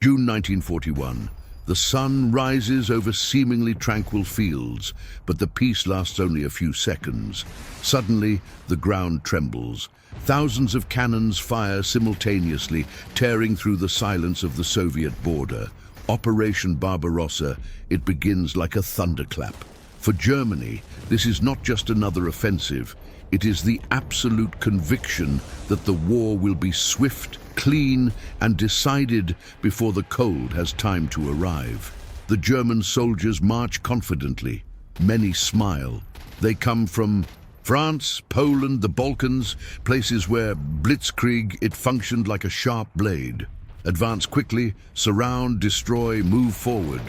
June 1941. The sun rises over seemingly tranquil fields, but the peace lasts only a few seconds. Suddenly, the ground trembles. Thousands of cannons fire simultaneously, tearing through the silence of the Soviet border. Operation Barbarossa, it begins like a thunderclap. For Germany, this is not just another offensive. It is the absolute conviction that the war will be swift, clean, and decided before the cold has time to arrive. The German soldiers march confidently. Many smile. They come from France, Poland, the Balkans, places where Blitzkrieg, it functioned like a sharp blade. Advance quickly, surround, destroy, move forward.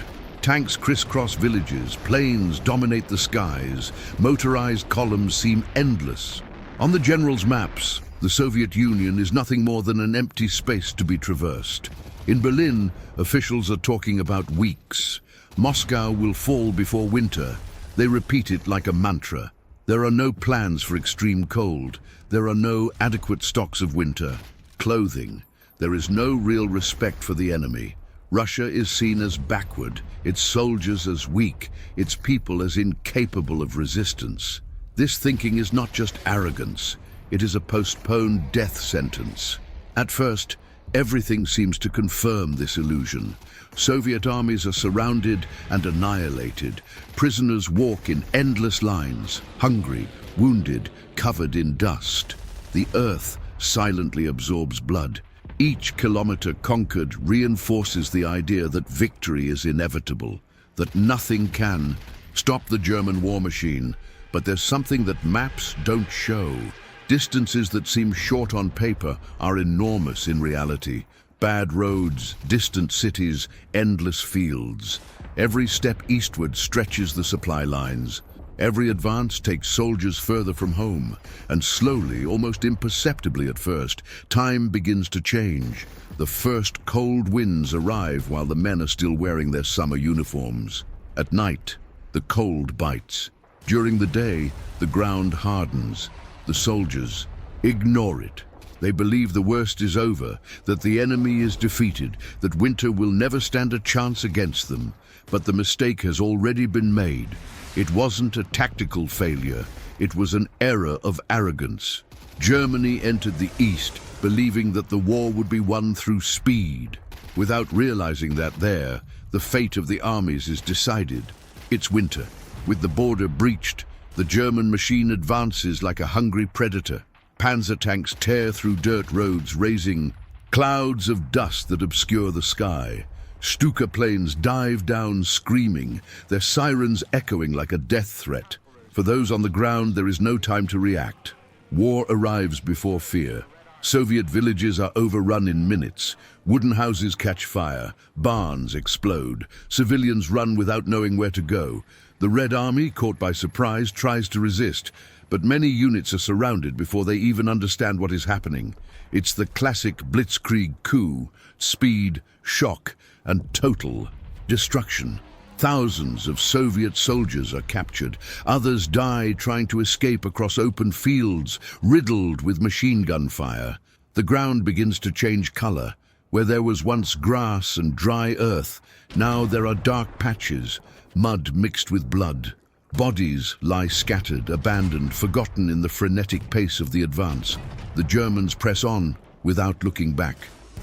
Tanks crisscross villages, planes dominate the skies, motorized columns seem endless. On the general's maps, the Soviet Union is nothing more than an empty space to be traversed. In Berlin, officials are talking about weeks. Moscow will fall before winter. They repeat it like a mantra. There are no plans for extreme cold. There are no adequate stocks of winter clothing. There is no real respect for the enemy. Russia is seen as backward, its soldiers as weak, its people as incapable of resistance. This thinking is not just arrogance, it is a postponed death sentence. At first, everything seems to confirm this illusion. Soviet armies are surrounded and annihilated. Prisoners walk in endless lines, hungry, wounded, covered in dust. The earth silently absorbs blood. Each kilometer conquered reinforces the idea that victory is inevitable, that nothing can stop the German war machine. But there's something that maps don't show. Distances that seem short on paper are enormous in reality. Bad roads, distant cities, endless fields. Every step eastward stretches the supply lines. Every advance takes soldiers further from home, and slowly, almost imperceptibly at first, time begins to change. The first cold winds arrive while the men are still wearing their summer uniforms. At night, the cold bites. During the day, the ground hardens. The soldiers ignore it. They believe the worst is over, that the enemy is defeated, that winter will never stand a chance against them. But the mistake has already been made. It wasn't a tactical failure, it was an error of arrogance. Germany entered the East, believing that the war would be won through speed. Without realizing that the fate of the armies is decided. It's winter. With the border breached, the German machine advances like a hungry predator. Panzer tanks tear through dirt roads, raising clouds of dust that obscure the sky. Stuka planes dive down screaming, their sirens echoing like a death threat. For those on the ground, there is no time to react. War arrives before fear. Soviet villages are overrun in minutes. Wooden houses catch fire, barns explode, civilians run without knowing where to go. The Red Army, caught by surprise, tries to resist, but many units are surrounded before they even understand what is happening. It's the classic Blitzkrieg coup: speed, shock, and total destruction. Thousands of Soviet soldiers are captured. Others die trying to escape across open fields, riddled with machine gun fire. The ground begins to change color. Where there was once grass and dry earth, now there are dark patches, mud mixed with blood. Bodies lie scattered, abandoned, forgotten in the frenetic pace of the advance. The Germans press on without looking back.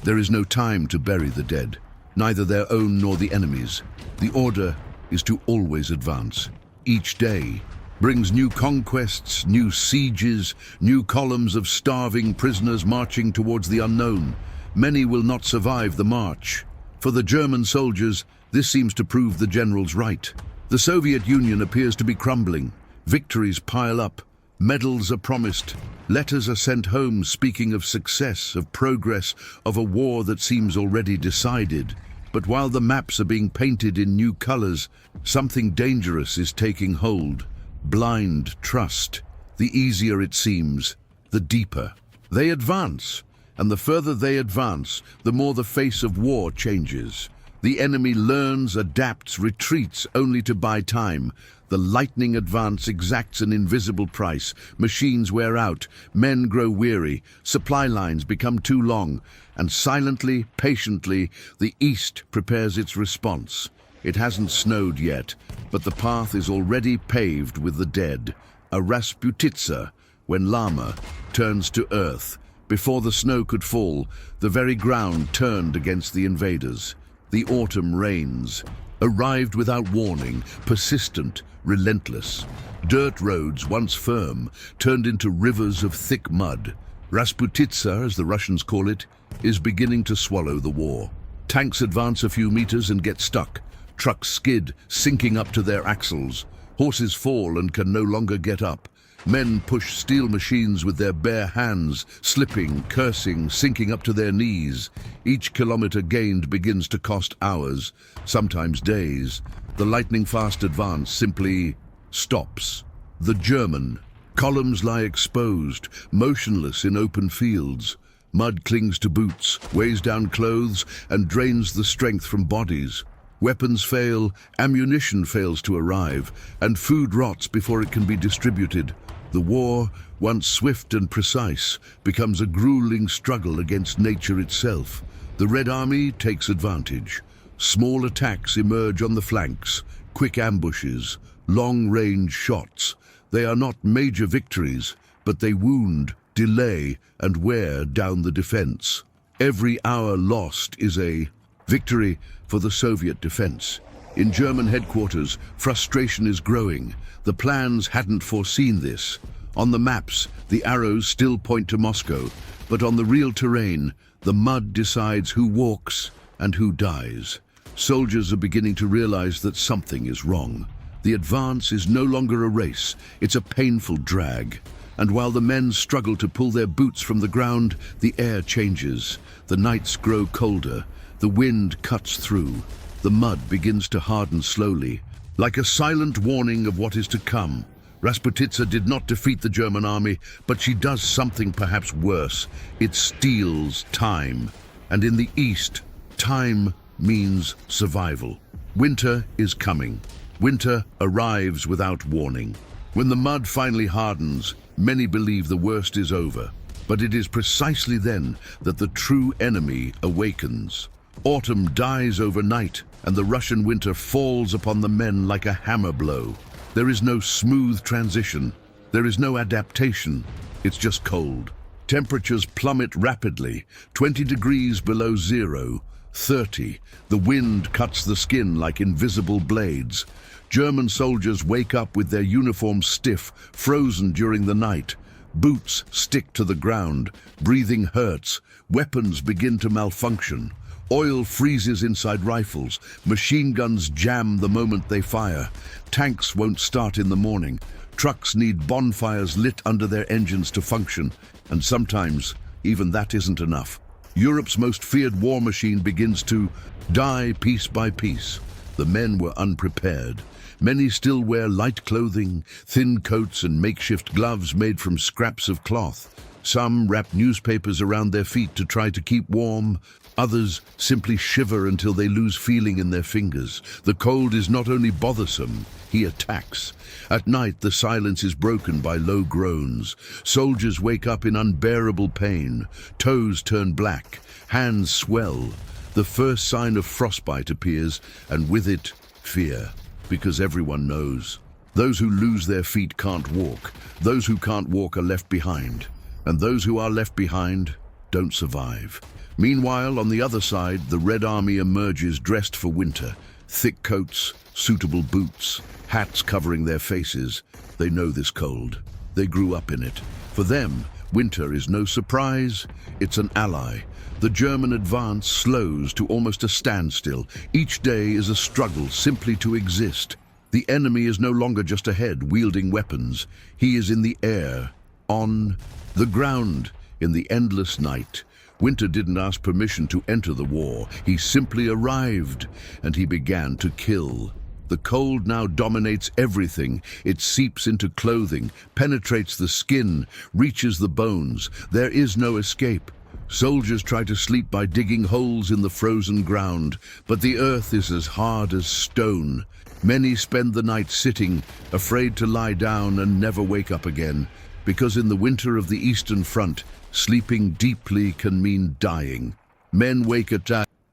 There is no time to bury the dead, neither their own nor the enemy's. The order is to always advance. Each day brings new conquests, new sieges, new columns of starving prisoners marching towards the unknown. Many will not survive the march. For the German soldiers, this seems to prove the generals right. The Soviet Union appears to be crumbling. Victories pile up. Medals are promised. Letters are sent home speaking of success, of progress, of a war that seems already decided. But while the maps are being painted in new colors, something dangerous is taking hold. Blind trust. The easier it seems, the deeper. They advance, and the further they advance, the more the face of war changes. The enemy learns, adapts, retreats only to buy time. The lightning advance exacts an invisible price. Machines wear out, men grow weary, supply lines become too long, and silently, patiently, the East prepares its response. It hasn't snowed yet, but the path is already paved with the dead. A Rasputitsa, when Lama turns to earth. Before the snow could fall, the very ground turned against the invaders. The autumn rains arrived without warning, persistent, relentless. Dirt roads, once firm, turned into rivers of thick mud. Rasputitsa, as the Russians call it, is beginning to swallow the war. Tanks advance a few meters and get stuck. Trucks skid, sinking up to their axles. Horses fall and can no longer get up. Men push steel machines with their bare hands, slipping, cursing, sinking up to their knees. Each kilometer gained begins to cost hours, sometimes days. The lightning-fast advance simply stops. The German. Columns lie exposed, motionless in open fields. Mud clings to boots, weighs down clothes, and drains the strength from bodies. Weapons fail, ammunition fails to arrive, and food rots before it can be distributed. The war, once swift and precise, becomes a grueling struggle against nature itself. The Red Army takes advantage. Small attacks emerge on the flanks, quick ambushes, long-range shots. They are not major victories, but they wound, delay, and wear down the defense. Every hour lost is a victory for the Soviet defense. In German headquarters, frustration is growing. The plans hadn't foreseen this. On the maps, the arrows still point to Moscow, but on the real terrain, the mud decides who walks and who dies. Soldiers are beginning to realize that something is wrong. The advance is no longer a race, it's a painful drag. And while the men struggle to pull their boots from the ground, the air changes. The nights grow colder, the wind cuts through. The mud begins to harden slowly, like a silent warning of what is to come. Rasputitsa did not defeat the German army, but she does something perhaps worse. It steals time. And in the East, time means survival. Winter is coming. Winter arrives without warning. When the mud finally hardens, many believe the worst is over. But it is precisely then that the true enemy awakens. Autumn dies overnight, and the Russian winter falls upon the men like a hammer blow. There is no smooth transition. There is no adaptation. It's just cold. Temperatures plummet rapidly, 20 degrees below zero, 30. The wind cuts the skin like invisible blades. German soldiers wake up with their uniforms stiff, frozen during the night. Boots stick to the ground. Breathing hurts. Weapons begin to malfunction. Oil freezes inside rifles. Machine guns jam the moment they fire. Tanks won't start in the morning. Trucks need bonfires lit under their engines to function. And sometimes, even that isn't enough. Europe's most feared war machine begins to die piece by piece. The men were unprepared. Many still wear light clothing, thin coats and makeshift gloves made from scraps of cloth. Some wrap newspapers around their feet to try to keep warm. Others simply shiver until they lose feeling in their fingers. The cold is not only bothersome, he attacks. At night, the silence is broken by low groans. Soldiers wake up in unbearable pain. Toes turn black, hands swell. The first sign of frostbite appears, and with it, fear. Because everyone knows. Those who lose their feet can't walk. Those who can't walk are left behind. And those who are left behind don't survive. Meanwhile, on the other side, the Red Army emerges dressed for winter. Thick coats, suitable boots, hats covering their faces. They know this cold. They grew up in it. For them, winter is no surprise. It's an ally. The German advance slows to almost a standstill. Each day is a struggle simply to exist. The enemy is no longer just ahead, wielding weapons. He is in the air, on the ground, in the endless night. Winter didn't ask permission to enter the war. He simply arrived, and he began to kill. The cold now dominates everything. It seeps into clothing, penetrates the skin, reaches the bones. There is no escape. Soldiers try to sleep by digging holes in the frozen ground, but the earth is as hard as stone. Many spend the night sitting, afraid to lie down and never wake up again, because in the winter of the Eastern Front, sleeping deeply can mean dying. Men wake at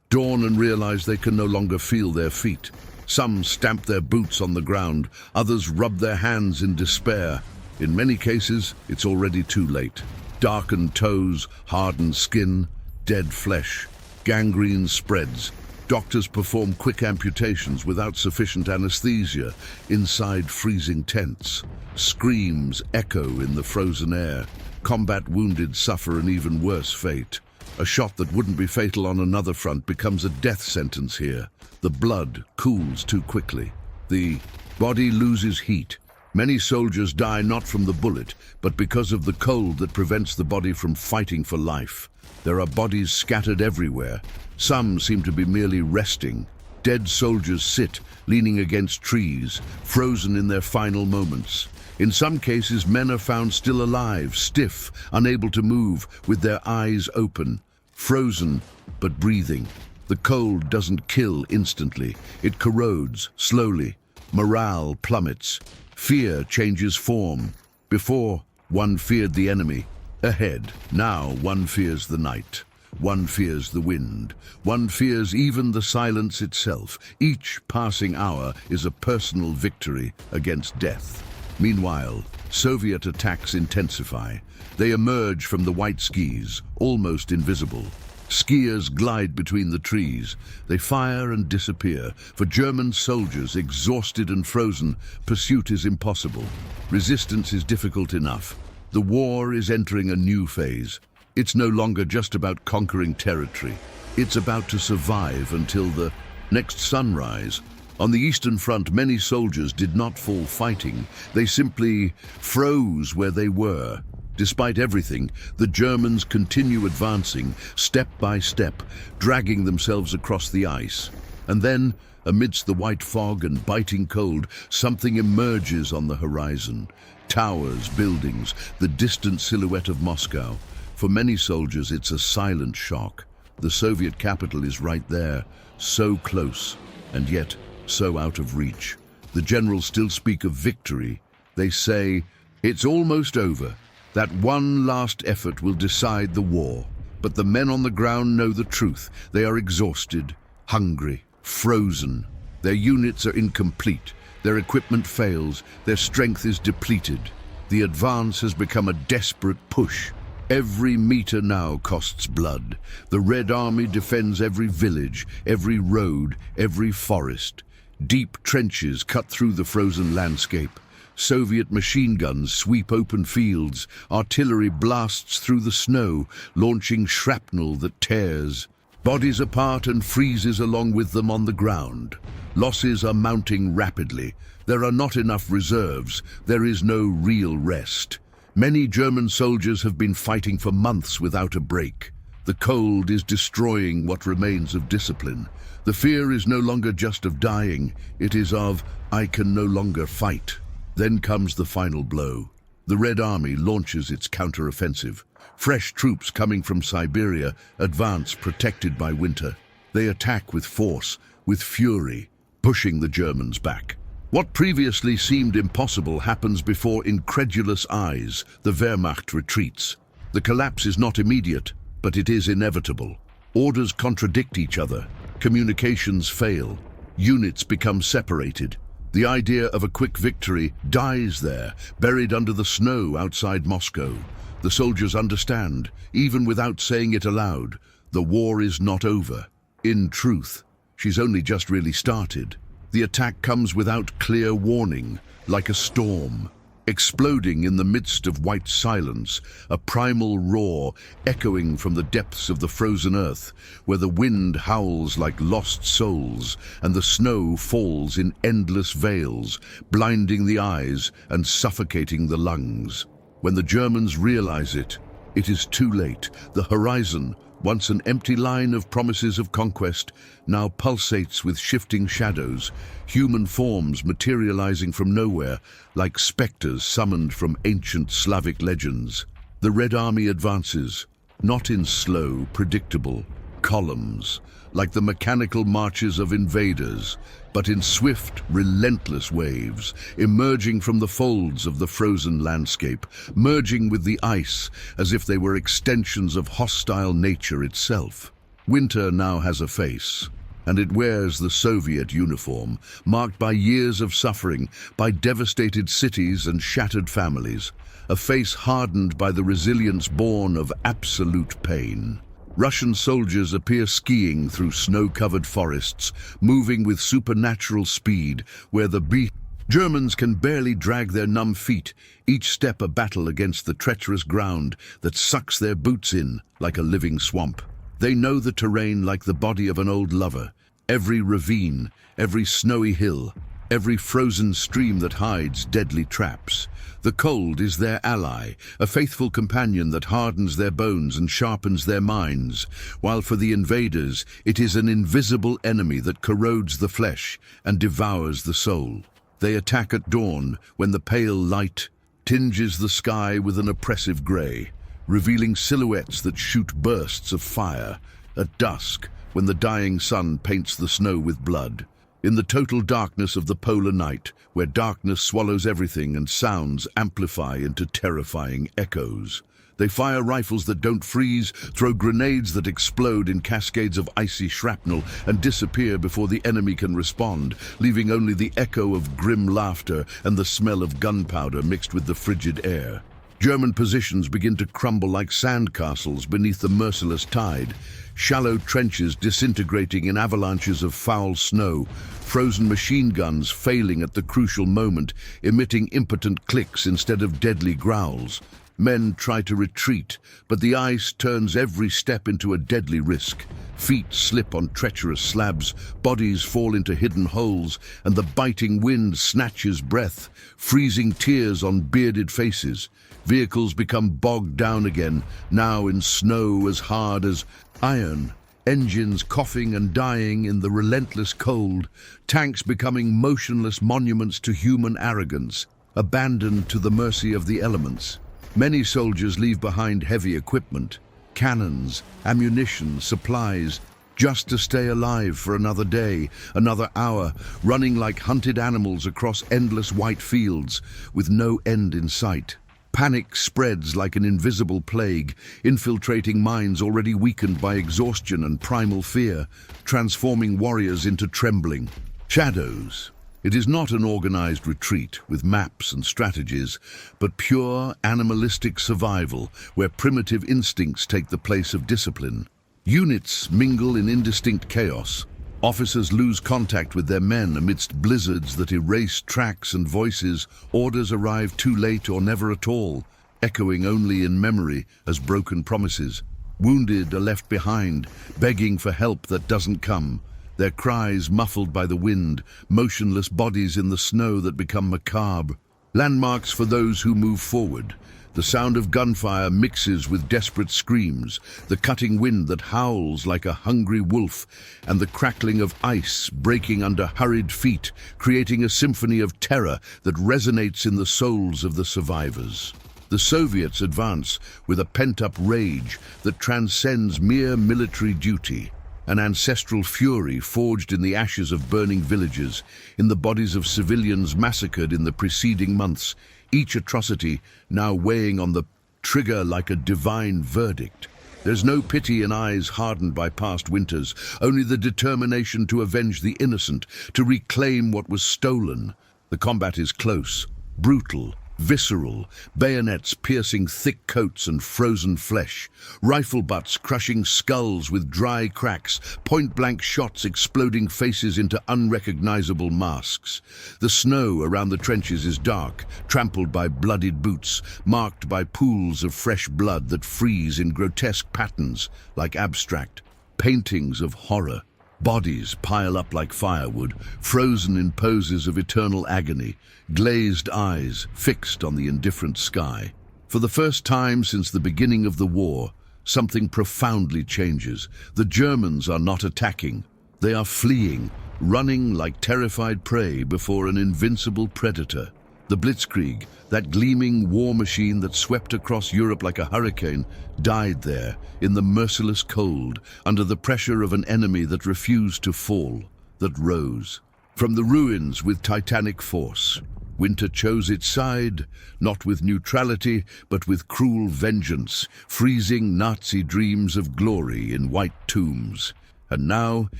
dawn and realize they can no longer feel their feet. Some stamp their boots on the ground, others rub their hands in despair. In many cases, it's already too late. Darkened toes, hardened skin, dead flesh. Gangrene spreads. Doctors perform quick amputations without sufficient anesthesia inside freezing tents. Screams echo in the frozen air. Combat wounded suffer an even worse fate. A shot that wouldn't be fatal on another front becomes a death sentence here. The blood cools too quickly. The body loses heat. Many soldiers die not from the bullet, but because of the cold that prevents the body from fighting for life. There are bodies scattered everywhere. Some seem to be merely resting. Dead soldiers sit, leaning against trees, frozen in their final moments. In some cases, men are found still alive, stiff, unable to move, with their eyes open, frozen but breathing. The cold doesn't kill instantly. It corrodes slowly. Morale plummets. Fear changes form. Before, one feared the enemy. Ahead, now one fears the night. One fears the wind. One fears even the silence itself. Each passing hour is a personal victory against death. Meanwhile, Soviet attacks intensify. They emerge from the white skis, almost invisible. Skiers glide between the trees. They fire and disappear. For German soldiers, exhausted and frozen, pursuit is impossible. Resistance is difficult enough. The war is entering a new phase. It's no longer just about conquering territory. It's about to survive until the next sunrise. On the Eastern Front, many soldiers did not fall fighting. They simply froze where they were. Despite everything, the Germans continue advancing, step by step, dragging themselves across the ice. And then, amidst the white fog and biting cold, something emerges on the horizon. Towers, buildings, the distant silhouette of Moscow. For many soldiers, it's a silent shock. The Soviet capital is right there, so close, and yet so out of reach. The generals still speak of victory. They say, it's almost over. That one last effort will decide the war. But the men on the ground know the truth. They are exhausted, hungry, frozen. Their units are incomplete. Their equipment fails. Their strength is depleted. The advance has become a desperate push. Every meter now costs blood. The Red Army defends every village, every road, every forest. Deep trenches cut through the frozen landscape. Soviet machine guns sweep open fields. Artillery blasts through the snow, launching shrapnel that tears bodies apart and freezes along with them on the ground. Losses are mounting rapidly. There are not enough reserves. There is no real rest. Many German soldiers have been fighting for months without a break. The cold is destroying what remains of discipline. The fear is no longer just of dying. It is of, I can no longer fight. Then comes the final blow. The Red Army launches its counteroffensive. Fresh troops coming from Siberia advance protected by winter. They attack with force, with fury, pushing the Germans back. What previously seemed impossible happens before incredulous eyes. The Wehrmacht retreats. The collapse is not immediate, but it is inevitable. Orders contradict each other. Communications fail. Units become separated. The idea of a quick victory dies there, buried under the snow outside Moscow. The soldiers understand, even without saying it aloud, the war is not over. In truth, she's only just really started. The attack comes without clear warning, like a storm. Exploding in the midst of white silence, a primal roar echoing from the depths of the frozen earth, where the wind howls like lost souls and the snow falls in endless veils, blinding the eyes and suffocating the lungs. When the Germans realize it, it is too late. The horizon, once an empty line of promises of conquest, now pulsates with shifting shadows, human forms materializing from nowhere, like specters summoned from ancient Slavic legends. The Red Army advances, not in slow, predictable columns, like the mechanical marches of invaders, but in swift, relentless waves, emerging from the folds of the frozen landscape, merging with the ice as if they were extensions of hostile nature itself. Winter now has a face, and it wears the Soviet uniform, marked by years of suffering, by devastated cities and shattered families, a face hardened by the resilience born of absolute pain. Russian soldiers appear skiing through snow-covered forests, moving with supernatural speed, where the Germans can barely drag their numb feet, each step a battle against the treacherous ground that sucks their boots in like a living swamp. They know the terrain like the body of an old lover, every ravine, every snowy hill, every frozen stream that hides deadly traps. The cold is their ally, a faithful companion that hardens their bones and sharpens their minds, while for the invaders it is an invisible enemy that corrodes the flesh and devours the soul. They attack at dawn when the pale light tinges the sky with an oppressive grey, revealing silhouettes that shoot bursts of fire. At dusk, when the dying sun paints the snow with blood. In the total darkness of the polar night, where darkness swallows everything and sounds amplify into terrifying echoes. They fire rifles that don't freeze, throw grenades that explode in cascades of icy shrapnel and disappear before the enemy can respond, leaving only the echo of grim laughter and the smell of gunpowder mixed with the frigid air. German positions begin to crumble like sandcastles beneath the merciless tide, shallow trenches disintegrating in avalanches of foul snow, frozen machine guns failing at the crucial moment, emitting impotent clicks instead of deadly growls. Men try to retreat, but the ice turns every step into a deadly risk. Feet slip on treacherous slabs, bodies fall into hidden holes, and the biting wind snatches breath, freezing tears on bearded faces. Vehicles become bogged down again, now in snow as hard as iron, engines coughing and dying in the relentless cold, tanks becoming motionless monuments to human arrogance, abandoned to the mercy of the elements. Many soldiers leave behind heavy equipment, cannons, ammunition, supplies, just to stay alive for another day, another hour, running like hunted animals across endless white fields with no end in sight. Panic spreads like an invisible plague, infiltrating minds already weakened by exhaustion and primal fear, transforming warriors into trembling shadows. It is not an organized retreat with maps and strategies, but pure animalistic survival where primitive instincts take the place of discipline. Units mingle in indistinct chaos. Officers lose contact with their men amidst blizzards that erase tracks and voices. Orders arrive too late or never at all, echoing only in memory as broken promises. Wounded are left behind, begging for help that doesn't come. Their cries muffled by the wind, motionless bodies in the snow that become macabre. Landmarks for those who move forward. The sound of gunfire mixes with desperate screams, the cutting wind that howls like a hungry wolf, and the crackling of ice breaking under hurried feet, creating a symphony of terror that resonates in the souls of the survivors. The Soviets advance with a pent-up rage that transcends mere military duty, an ancestral fury forged in the ashes of burning villages, in the bodies of civilians massacred in the preceding months, each atrocity now weighing on the trigger like a divine verdict. There's no pity in eyes hardened by past winters, only the determination to avenge the innocent, to reclaim what was stolen. The combat is close, brutal, visceral, bayonets piercing thick coats and frozen flesh, rifle butts crushing skulls with dry cracks, point-blank shots exploding faces into unrecognizable masks. The snow around the trenches is dark, trampled by bloodied boots, marked by pools of fresh blood that freeze in grotesque patterns like abstract paintings of horror. Bodies pile up like firewood, frozen in poses of eternal agony, glazed eyes fixed on the indifferent sky. For the first time since the beginning of the war, something profoundly changes. The Germans are not attacking. They are fleeing, running like terrified prey before an invincible predator. The Blitzkrieg, that gleaming war machine that swept across Europe like a hurricane, died there, in the merciless cold, under the pressure of an enemy that refused to fall, that rose. From the ruins with titanic force, winter chose its side, not with neutrality, but with cruel vengeance, freezing Nazi dreams of glory in white tombs. And now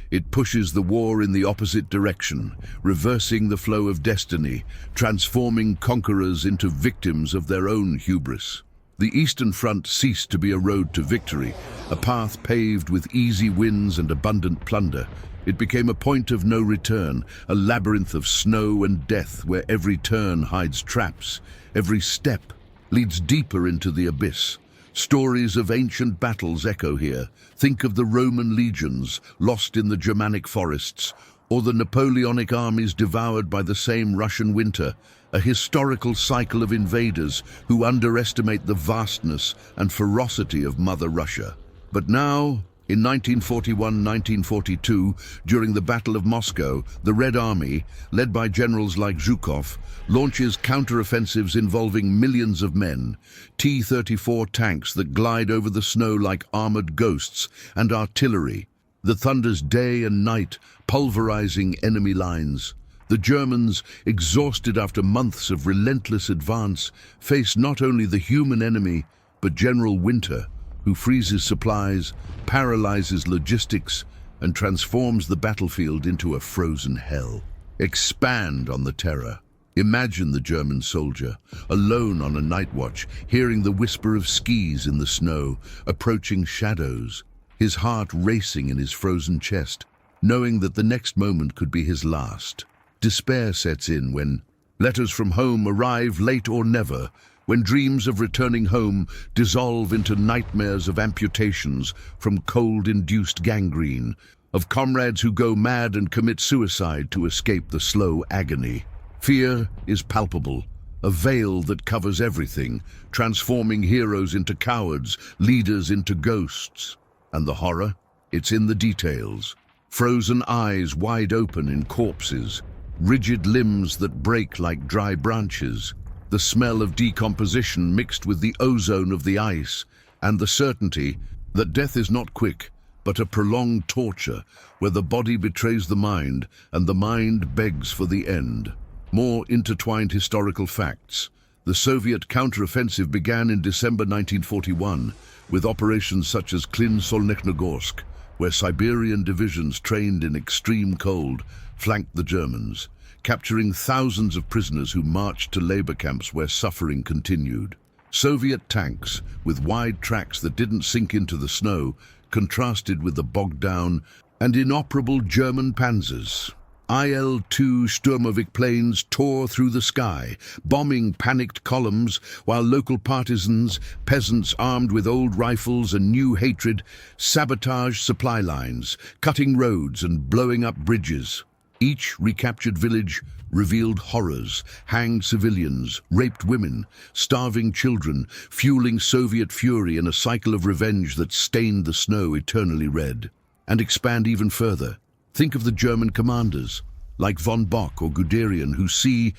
it pushes the war in the opposite direction, reversing the flow of destiny, transforming conquerors into victims of their own hubris. The Eastern Front ceased to be a road to victory, a path paved with easy wins and abundant plunder. It became a point of no return, a labyrinth of snow and death where every turn hides traps, every step leads deeper into the abyss. Stories of ancient battles echo here. Think of the Roman legions lost in the Germanic forests, or the Napoleonic armies devoured by the same Russian winter, a historical cycle of invaders who underestimate the vastness and ferocity of Mother Russia. But now, in 1941-1942, during the Battle of Moscow, the Red Army, led by generals like Zhukov, launches counteroffensives involving millions of men, T-34 tanks that glide over the snow like armored ghosts, and artillery that thunders day and night, pulverizing enemy lines. The Germans, exhausted after months of relentless advance, face not only the human enemy, but General Winter, who freezes supplies, paralyzes logistics, and transforms the battlefield into a frozen hell. Expand on the terror. Imagine the German soldier, alone on a night watch, hearing the whisper of skis in the snow, approaching shadows, his heart racing in his frozen chest, knowing that the next moment could be his last. Despair sets in when letters from home arrive late or never, when dreams of returning home dissolve into nightmares of amputations from cold-induced gangrene, of comrades who go mad and commit suicide to escape the slow agony. Fear is palpable, a veil that covers everything, transforming heroes into cowards, leaders into ghosts. And the horror? It's in the details. Frozen eyes wide open in corpses, rigid limbs that break like dry branches, the smell of decomposition mixed with the ozone of the ice, and the certainty that death is not quick, but a prolonged torture where the body betrays the mind and the mind begs for the end. More intertwined historical facts. The Soviet counteroffensive began in December 1941 with operations such as Solnechnogorsk, where Siberian divisions trained in extreme cold flanked the Germans, capturing thousands of prisoners who marched to labor camps where suffering continued. Soviet tanks, with wide tracks that didn't sink into the snow, contrasted with the bogged-down and inoperable German panzers. IL-2 Sturmovik planes tore through the sky, bombing panicked columns, while local partisans, peasants armed with old rifles and new hatred, sabotaged supply lines, cutting roads and blowing up bridges. Each recaptured village revealed horrors, hanged civilians, raped women, starving children, fueling Soviet fury in a cycle of revenge that stained the snow eternally red. And expand even further. Think of the German commanders, like von Bock or Guderian, who see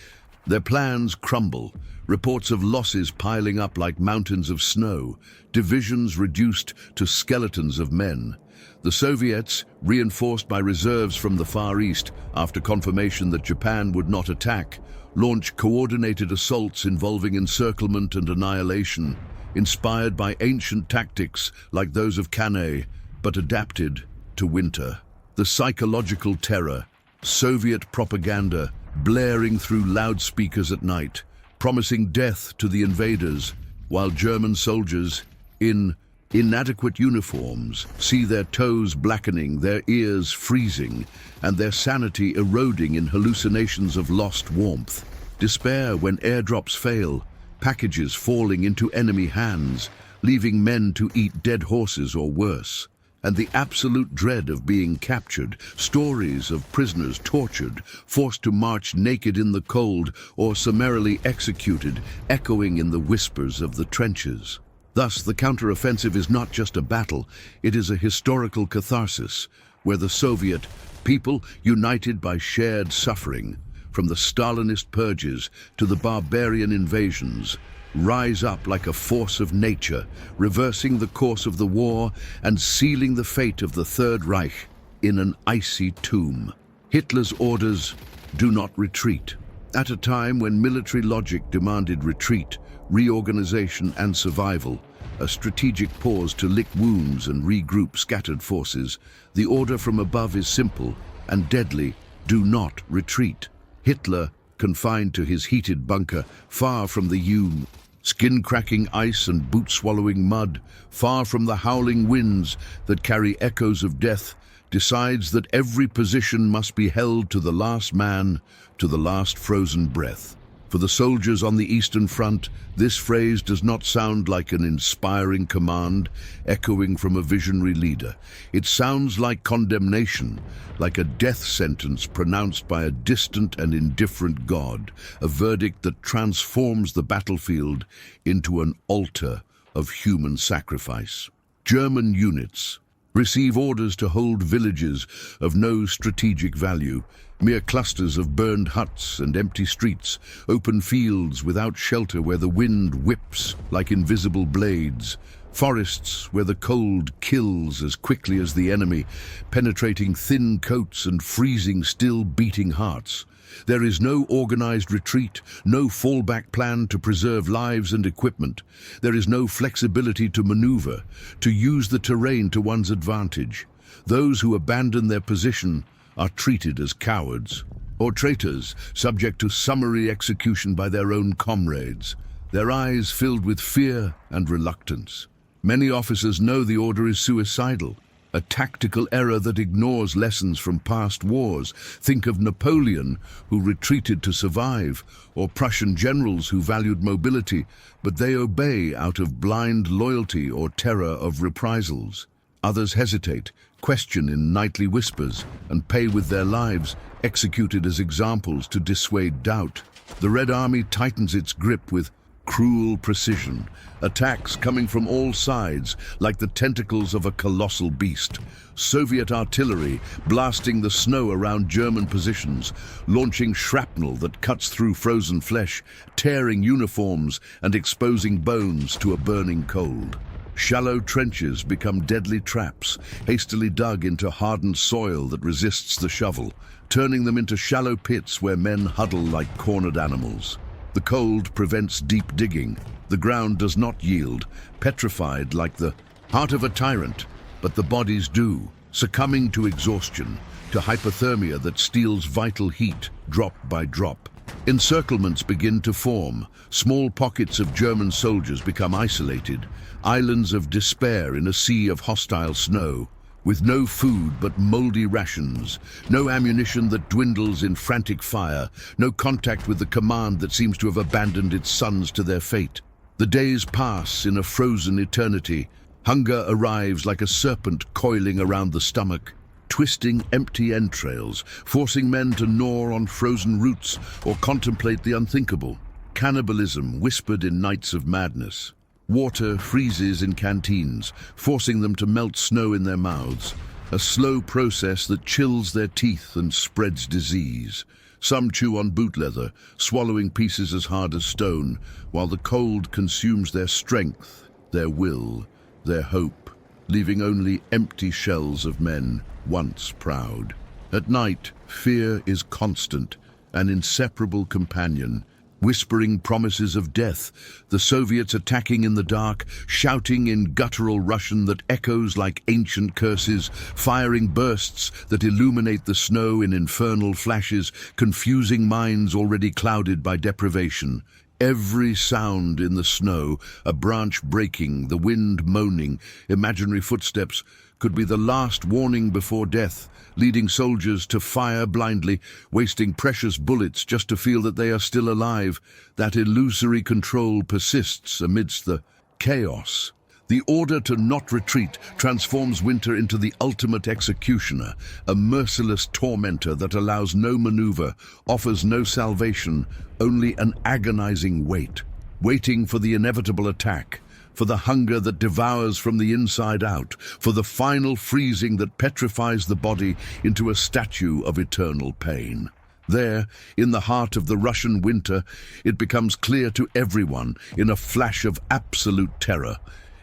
their plans crumble, reports of losses piling up like mountains of snow, divisions reduced to skeletons of men. The Soviets, reinforced by reserves from the Far East after confirmation that Japan would not attack, launched coordinated assaults involving encirclement and annihilation, inspired by ancient tactics like those of Cannae, but adapted to winter. The psychological terror, Soviet propaganda blaring through loudspeakers at night, promising death to the invaders, while German soldiers, in inadequate uniforms, see their toes blackening, their ears freezing, and their sanity eroding in hallucinations of lost warmth. Despair when airdrops fail, packages falling into enemy hands, leaving men to eat dead horses or worse. And the absolute dread of being captured, stories of prisoners tortured, forced to march naked in the cold, or summarily executed, echoing in the whispers of the trenches. Thus, the counteroffensive is not just a battle, it is a historical catharsis, where the Soviet people, united by shared suffering, from the Stalinist purges to the barbarian invasions, rise up like a force of nature, reversing the course of the war and sealing the fate of the Third Reich in an icy tomb. Hitler's orders: do not retreat. At a time when military logic demanded retreat, reorganization and survival, a strategic pause to lick wounds and regroup scattered forces, the order from above is simple and deadly: do not retreat. Hitler, confined to his heated bunker, far from the skin-cracking ice and boot-swallowing mud, far from the howling winds that carry echoes of death, decides that every position must be held to the last man, to the last frozen breath. For the soldiers on the Eastern Front, this phrase does not sound like an inspiring command echoing from a visionary leader. It sounds like condemnation, like a death sentence pronounced by a distant and indifferent God, a verdict that transforms the battlefield into an altar of human sacrifice. German units receive orders to hold villages of no strategic value, mere clusters of burned huts and empty streets, open fields without shelter where the wind whips like invisible blades, forests where the cold kills as quickly as the enemy, penetrating thin coats and freezing still beating hearts. There is no organized retreat, no fallback plan to preserve lives and equipment. There is no flexibility to maneuver, to use the terrain to one's advantage. Those who abandon their position are treated as cowards or traitors, subject to summary execution by their own comrades, their eyes filled with fear and reluctance. Many officers know the order is suicidal, a tactical error that ignores lessons from past wars. Think of Napoleon, who retreated to survive, or Prussian generals who valued mobility, but they obey out of blind loyalty or terror of reprisals. Others hesitate, question in nightly whispers, and pay with their lives, executed as examples to dissuade doubt. The Red Army tightens its grip with cruel precision, attacks coming from all sides like the tentacles of a colossal beast. Soviet artillery blasting the snow around German positions, launching shrapnel that cuts through frozen flesh, tearing uniforms and exposing bones to a burning cold. Shallow trenches become deadly traps, hastily dug into hardened soil that resists the shovel, turning them into shallow pits where men huddle like cornered animals. The cold prevents deep digging. The ground does not yield, petrified like the heart of a tyrant, but the bodies do, succumbing to exhaustion, to hypothermia that steals vital heat drop by drop. Encirclements begin to form. Small pockets of German soldiers become isolated, islands of despair in a sea of hostile snow, with no food but moldy rations, no ammunition that dwindles in frantic fire, no contact with the command that seems to have abandoned its sons to their fate. The days pass in a frozen eternity. Hunger arrives like a serpent coiling around the stomach, twisting empty entrails, forcing men to gnaw on frozen roots or contemplate the unthinkable. Cannibalism whispered in nights of madness. Water freezes in canteens, forcing them to melt snow in their mouths, a slow process that chills their teeth and spreads disease. Some chew on boot leather, swallowing pieces as hard as stone, while the cold consumes their strength, their will, their hope, leaving only empty shells of men once proud. At night, fear is constant, an inseparable companion, whispering promises of death, the Soviets attacking in the dark, shouting in guttural Russian that echoes like ancient curses, firing bursts that illuminate the snow in infernal flashes, confusing minds already clouded by deprivation. Every sound in the snow, a branch breaking, the wind moaning, imaginary footsteps, could be the last warning before death, leading soldiers to fire blindly, wasting precious bullets just to feel that they are still alive. That illusory control persists amidst the chaos. The order to not retreat transforms winter into the ultimate executioner, a merciless tormentor that allows no maneuver, offers no salvation, only an agonizing wait, waiting for the inevitable attack, for the hunger that devours from the inside out, for the final freezing that petrifies the body into a statue of eternal pain. There, in the heart of the Russian winter, it becomes clear to everyone, in a flash of absolute terror,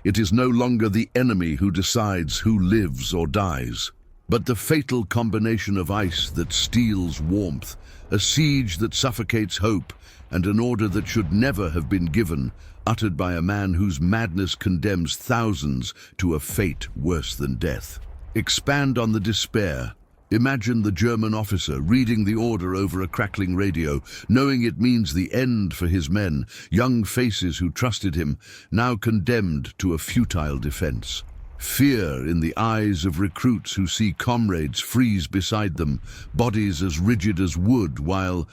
it is no longer the enemy who decides who lives or dies, but the fatal combination of ice that steals warmth, a siege that suffocates hope, and an order that should never have been given, uttered by a man whose madness condemns thousands to a fate worse than death. Expand on the despair. Imagine the German officer reading the order over a crackling radio, knowing it means the end for his men, young faces who trusted him, now condemned to a futile defense. Fear in the eyes of recruits who see comrades freeze beside them, bodies as rigid as wood, while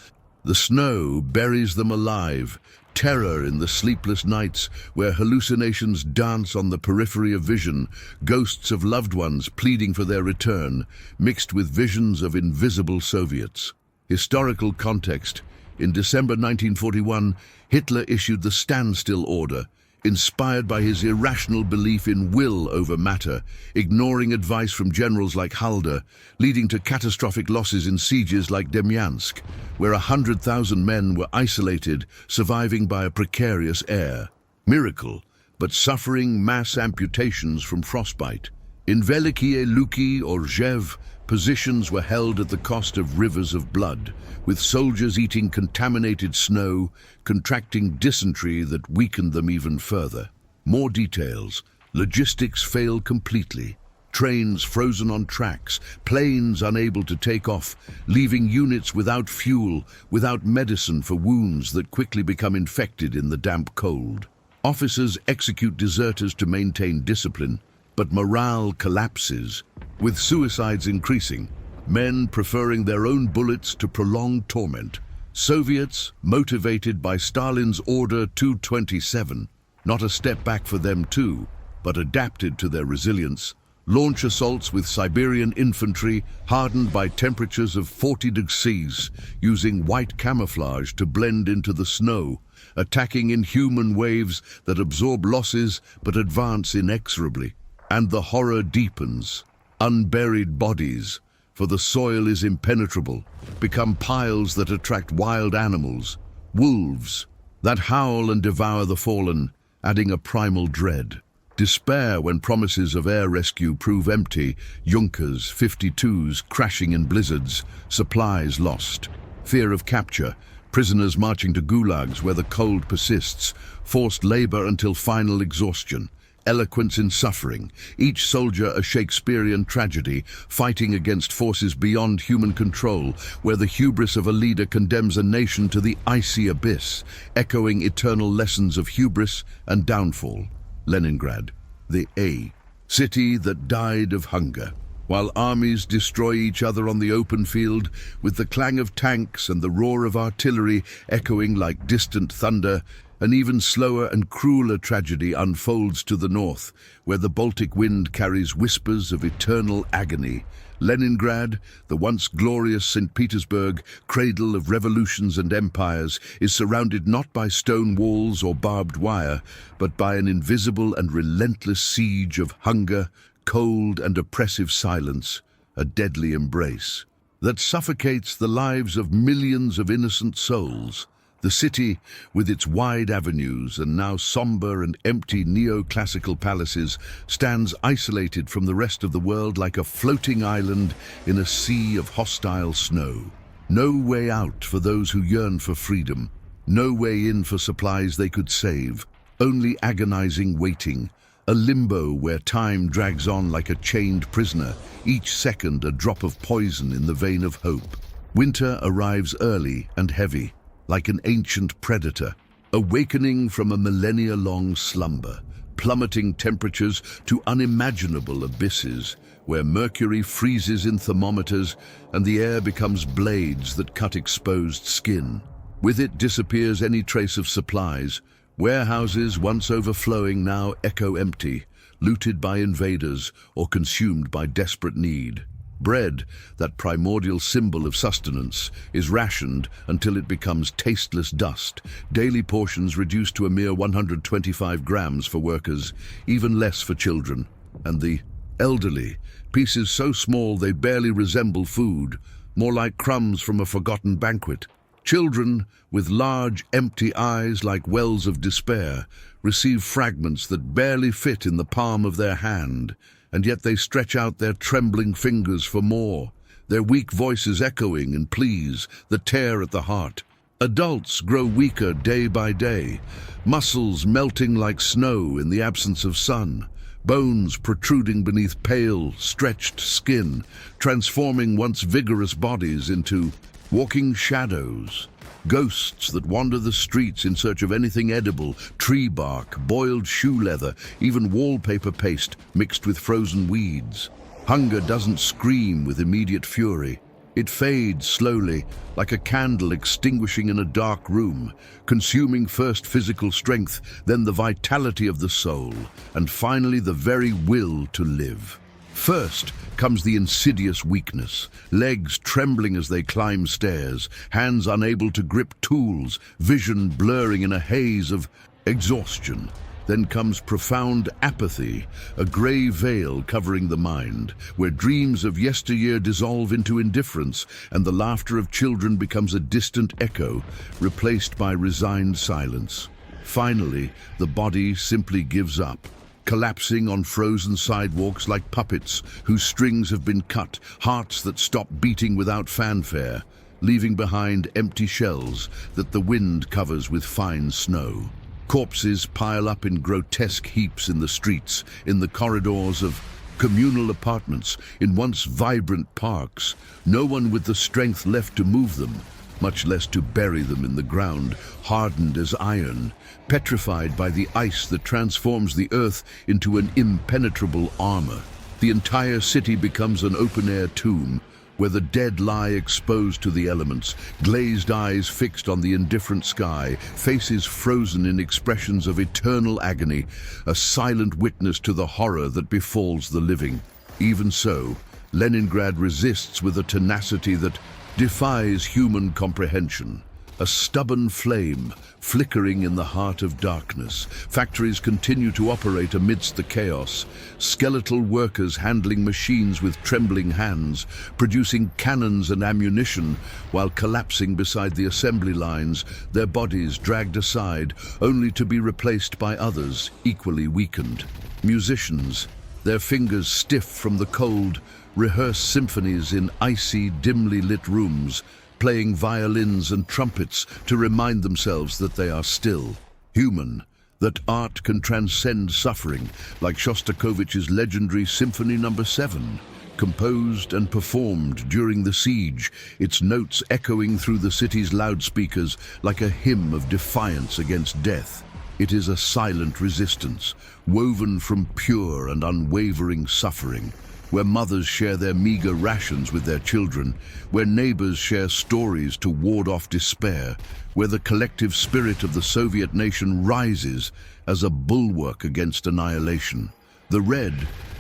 the snow buries them alive. Terror in the sleepless nights where hallucinations dance on the periphery of vision, ghosts of loved ones pleading for their return, mixed with visions of invisible Soviets. Historical context. In December 1941, Hitler issued the standstill order, inspired by his irrational belief in will over matter, ignoring advice from generals like Halder, leading to catastrophic losses in sieges like Demyansk, where 100,000 men were isolated, surviving by a precarious air. Miracle, but suffering mass amputations from frostbite. In Velikie Luki or Zhev, positions were held at the cost of rivers of blood, with soldiers eating contaminated snow, contracting dysentery that weakened them even further. More details. Logistics failed completely. Trains frozen on tracks, planes unable to take off, leaving units without fuel, without medicine for wounds that quickly become infected in the damp cold. Officers execute deserters to maintain discipline, but morale collapses, with suicides increasing, men preferring their own bullets to prolonged torment. Soviets, motivated by Stalin's Order 227, not a step back for them too, but adapted to their resilience, launch assaults with Siberian infantry hardened by temperatures of 40 degrees, using white camouflage to blend into the snow, attacking inhuman waves that absorb losses but advance inexorably. And the horror deepens. Unburied bodies, for the soil is impenetrable, become piles that attract wild animals, wolves, that howl and devour the fallen, adding a primal dread. Despair when promises of air rescue prove empty, Junkers, 52s crashing in blizzards, supplies lost. Fear of capture, prisoners marching to gulags where the cold persists, forced labor until final exhaustion. Eloquence in suffering, each soldier a Shakespearean tragedy, fighting against forces beyond human control, where the hubris of a leader condemns a nation to the icy abyss, echoing eternal lessons of hubris and downfall. Leningrad, the A, city that died of hunger, while armies destroy each other on the open field, with the clang of tanks and the roar of artillery echoing like distant thunder. An even slower and crueler tragedy unfolds to the north, where the Baltic wind carries whispers of eternal agony. Leningrad, the once glorious St. Petersburg, cradle of revolutions and empires, is surrounded not by stone walls or barbed wire, but by an invisible and relentless siege of hunger, cold and oppressive silence, a deadly embrace that suffocates the lives of millions of innocent souls. The city, with its wide avenues and now somber and empty neoclassical palaces, stands isolated from the rest of the world like a floating island in a sea of hostile snow. No way out for those who yearn for freedom, no way in for supplies they could save, only agonizing waiting, a limbo where time drags on like a chained prisoner, each second a drop of poison in the vein of hope. Winter arrives early and heavy, like an ancient predator, awakening from a millennia-long slumber, plummeting temperatures to unimaginable abysses, where mercury freezes in thermometers and the air becomes blades that cut exposed skin. With it disappears any trace of supplies. Warehouses, once overflowing, now echo empty, looted by invaders or consumed by desperate need. Bread, that primordial symbol of sustenance, is rationed until it becomes tasteless dust, daily portions reduced to a mere 125 grams for workers, even less for children. And the elderly, pieces so small they barely resemble food, more like crumbs from a forgotten banquet. Children, with large, empty eyes like wells of despair, receive fragments that barely fit in the palm of their hand, and yet they stretch out their trembling fingers for more, their weak voices echoing in pleas that tear at the heart. Adults grow weaker day by day, muscles melting like snow in the absence of sun, bones protruding beneath pale, stretched skin, transforming once vigorous bodies into walking shadows, ghosts that wander the streets in search of anything edible, tree bark, boiled shoe leather, even wallpaper paste mixed with frozen weeds. Hunger doesn't scream with immediate fury. It fades slowly, like a candle extinguishing in a dark room, consuming first physical strength, then the vitality of the soul, and finally the very will to live. First comes the insidious weakness, legs trembling as they climb stairs, hands unable to grip tools, vision blurring in a haze of exhaustion. Then comes profound apathy, a grey veil covering the mind, where dreams of yesteryear dissolve into indifference and the laughter of children becomes a distant echo, replaced by resigned silence. Finally, the body simply gives up, collapsing on frozen sidewalks like puppets whose strings have been cut, hearts that stop beating without fanfare, leaving behind empty shells that the wind covers with fine snow. Corpses pile up in grotesque heaps in the streets, in the corridors of communal apartments, in once vibrant parks, no one with the strength left to move them, much less to bury them in the ground, hardened as iron, petrified by the ice that transforms the earth into an impenetrable armor. The entire city becomes an open-air tomb, where the dead lie exposed to the elements, glazed eyes fixed on the indifferent sky, faces frozen in expressions of eternal agony, a silent witness to the horror that befalls the living. Even so, Leningrad resists with a tenacity that defies human comprehension. A stubborn flame, flickering in the heart of darkness. Factories continue to operate amidst the chaos. Skeletal workers handling machines with trembling hands, producing cannons and ammunition, while collapsing beside the assembly lines, their bodies dragged aside, only to be replaced by others, equally weakened. Musicians, their fingers stiff from the cold, rehearse symphonies in icy, dimly lit rooms, playing violins and trumpets to remind themselves that they are still human, that art can transcend suffering, like Shostakovich's legendary Symphony No. 7, composed and performed during the siege, its notes echoing through the city's loudspeakers like a hymn of defiance against death. It is a silent resistance, woven from pure and unwavering suffering, where mothers share their meager rations with their children, where neighbors share stories to ward off despair, where the collective spirit of the Soviet nation rises as a bulwark against annihilation. The Red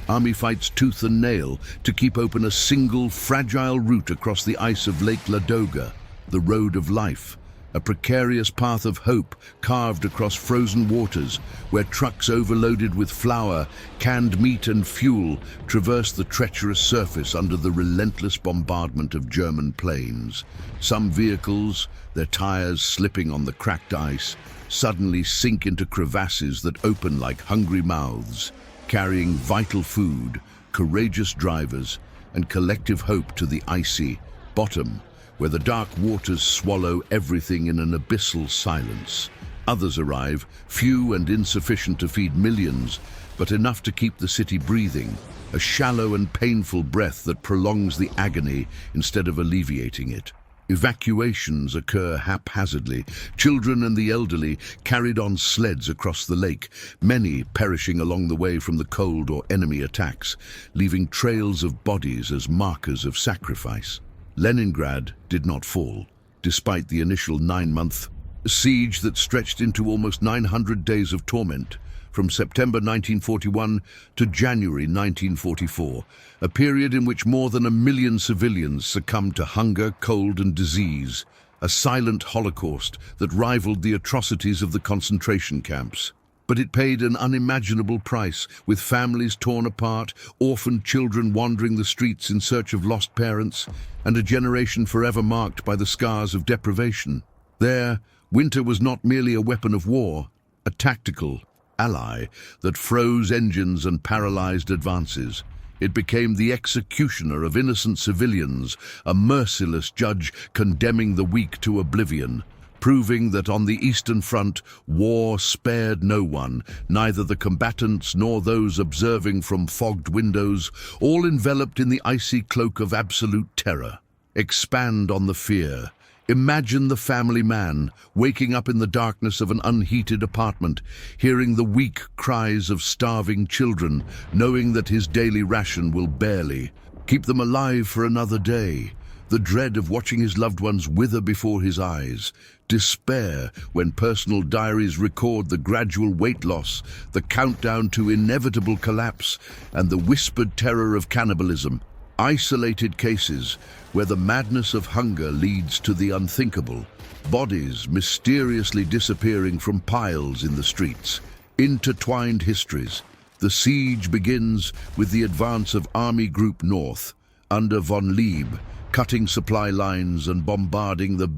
Army fights tooth and nail to keep open a single, fragile route across the ice of Lake Ladoga, the road of life, a precarious path of hope carved across frozen waters, where trucks overloaded with flour, canned meat and fuel traverse the treacherous surface under the relentless bombardment of German planes. Some vehicles, their tires slipping on the cracked ice, suddenly sink into crevasses that open like hungry mouths, carrying vital food, courageous drivers, and collective hope to the icy bottom, where the dark waters swallow everything in an abyssal silence. Others arrive, few and insufficient to feed millions, but enough to keep the city breathing, a shallow and painful breath that prolongs the agony instead of alleviating it. Evacuations occur haphazardly, children and the elderly carried on sleds across the lake, many perishing along the way from the cold or enemy attacks, leaving trails of bodies as markers of sacrifice. Leningrad did not fall, despite the initial 9-month siege that stretched into almost 900 days of torment, from September 1941 to January 1944, a period in which more than 1 million civilians succumbed to hunger, cold, and disease, a silent holocaust that rivaled the atrocities of the concentration camps. But it paid an unimaginable price, with families torn apart, orphaned children wandering the streets in search of lost parents, and a generation forever marked by the scars of deprivation. There, winter was not merely a weapon of war, a tactical ally that froze engines and paralyzed advances. It became the executioner of innocent civilians, a merciless judge condemning the weak to oblivion, proving that on the Eastern Front, war spared no one, neither the combatants nor those observing from fogged windows, all enveloped in the icy cloak of absolute terror. Expand on the fear. Imagine the family man waking up in the darkness of an unheated apartment, hearing the weak cries of starving children, knowing that his daily ration will barely keep them alive for another day. The dread of watching his loved ones wither before his eyes. Despair when personal diaries record the gradual weight loss, the countdown to inevitable collapse, and the whispered terror of cannibalism. Isolated cases where the madness of hunger leads to the unthinkable. Bodies mysteriously disappearing from piles in the streets. Intertwined histories. The siege begins with the advance of Army Group North under von Lieb, cutting supply lines and bombarding the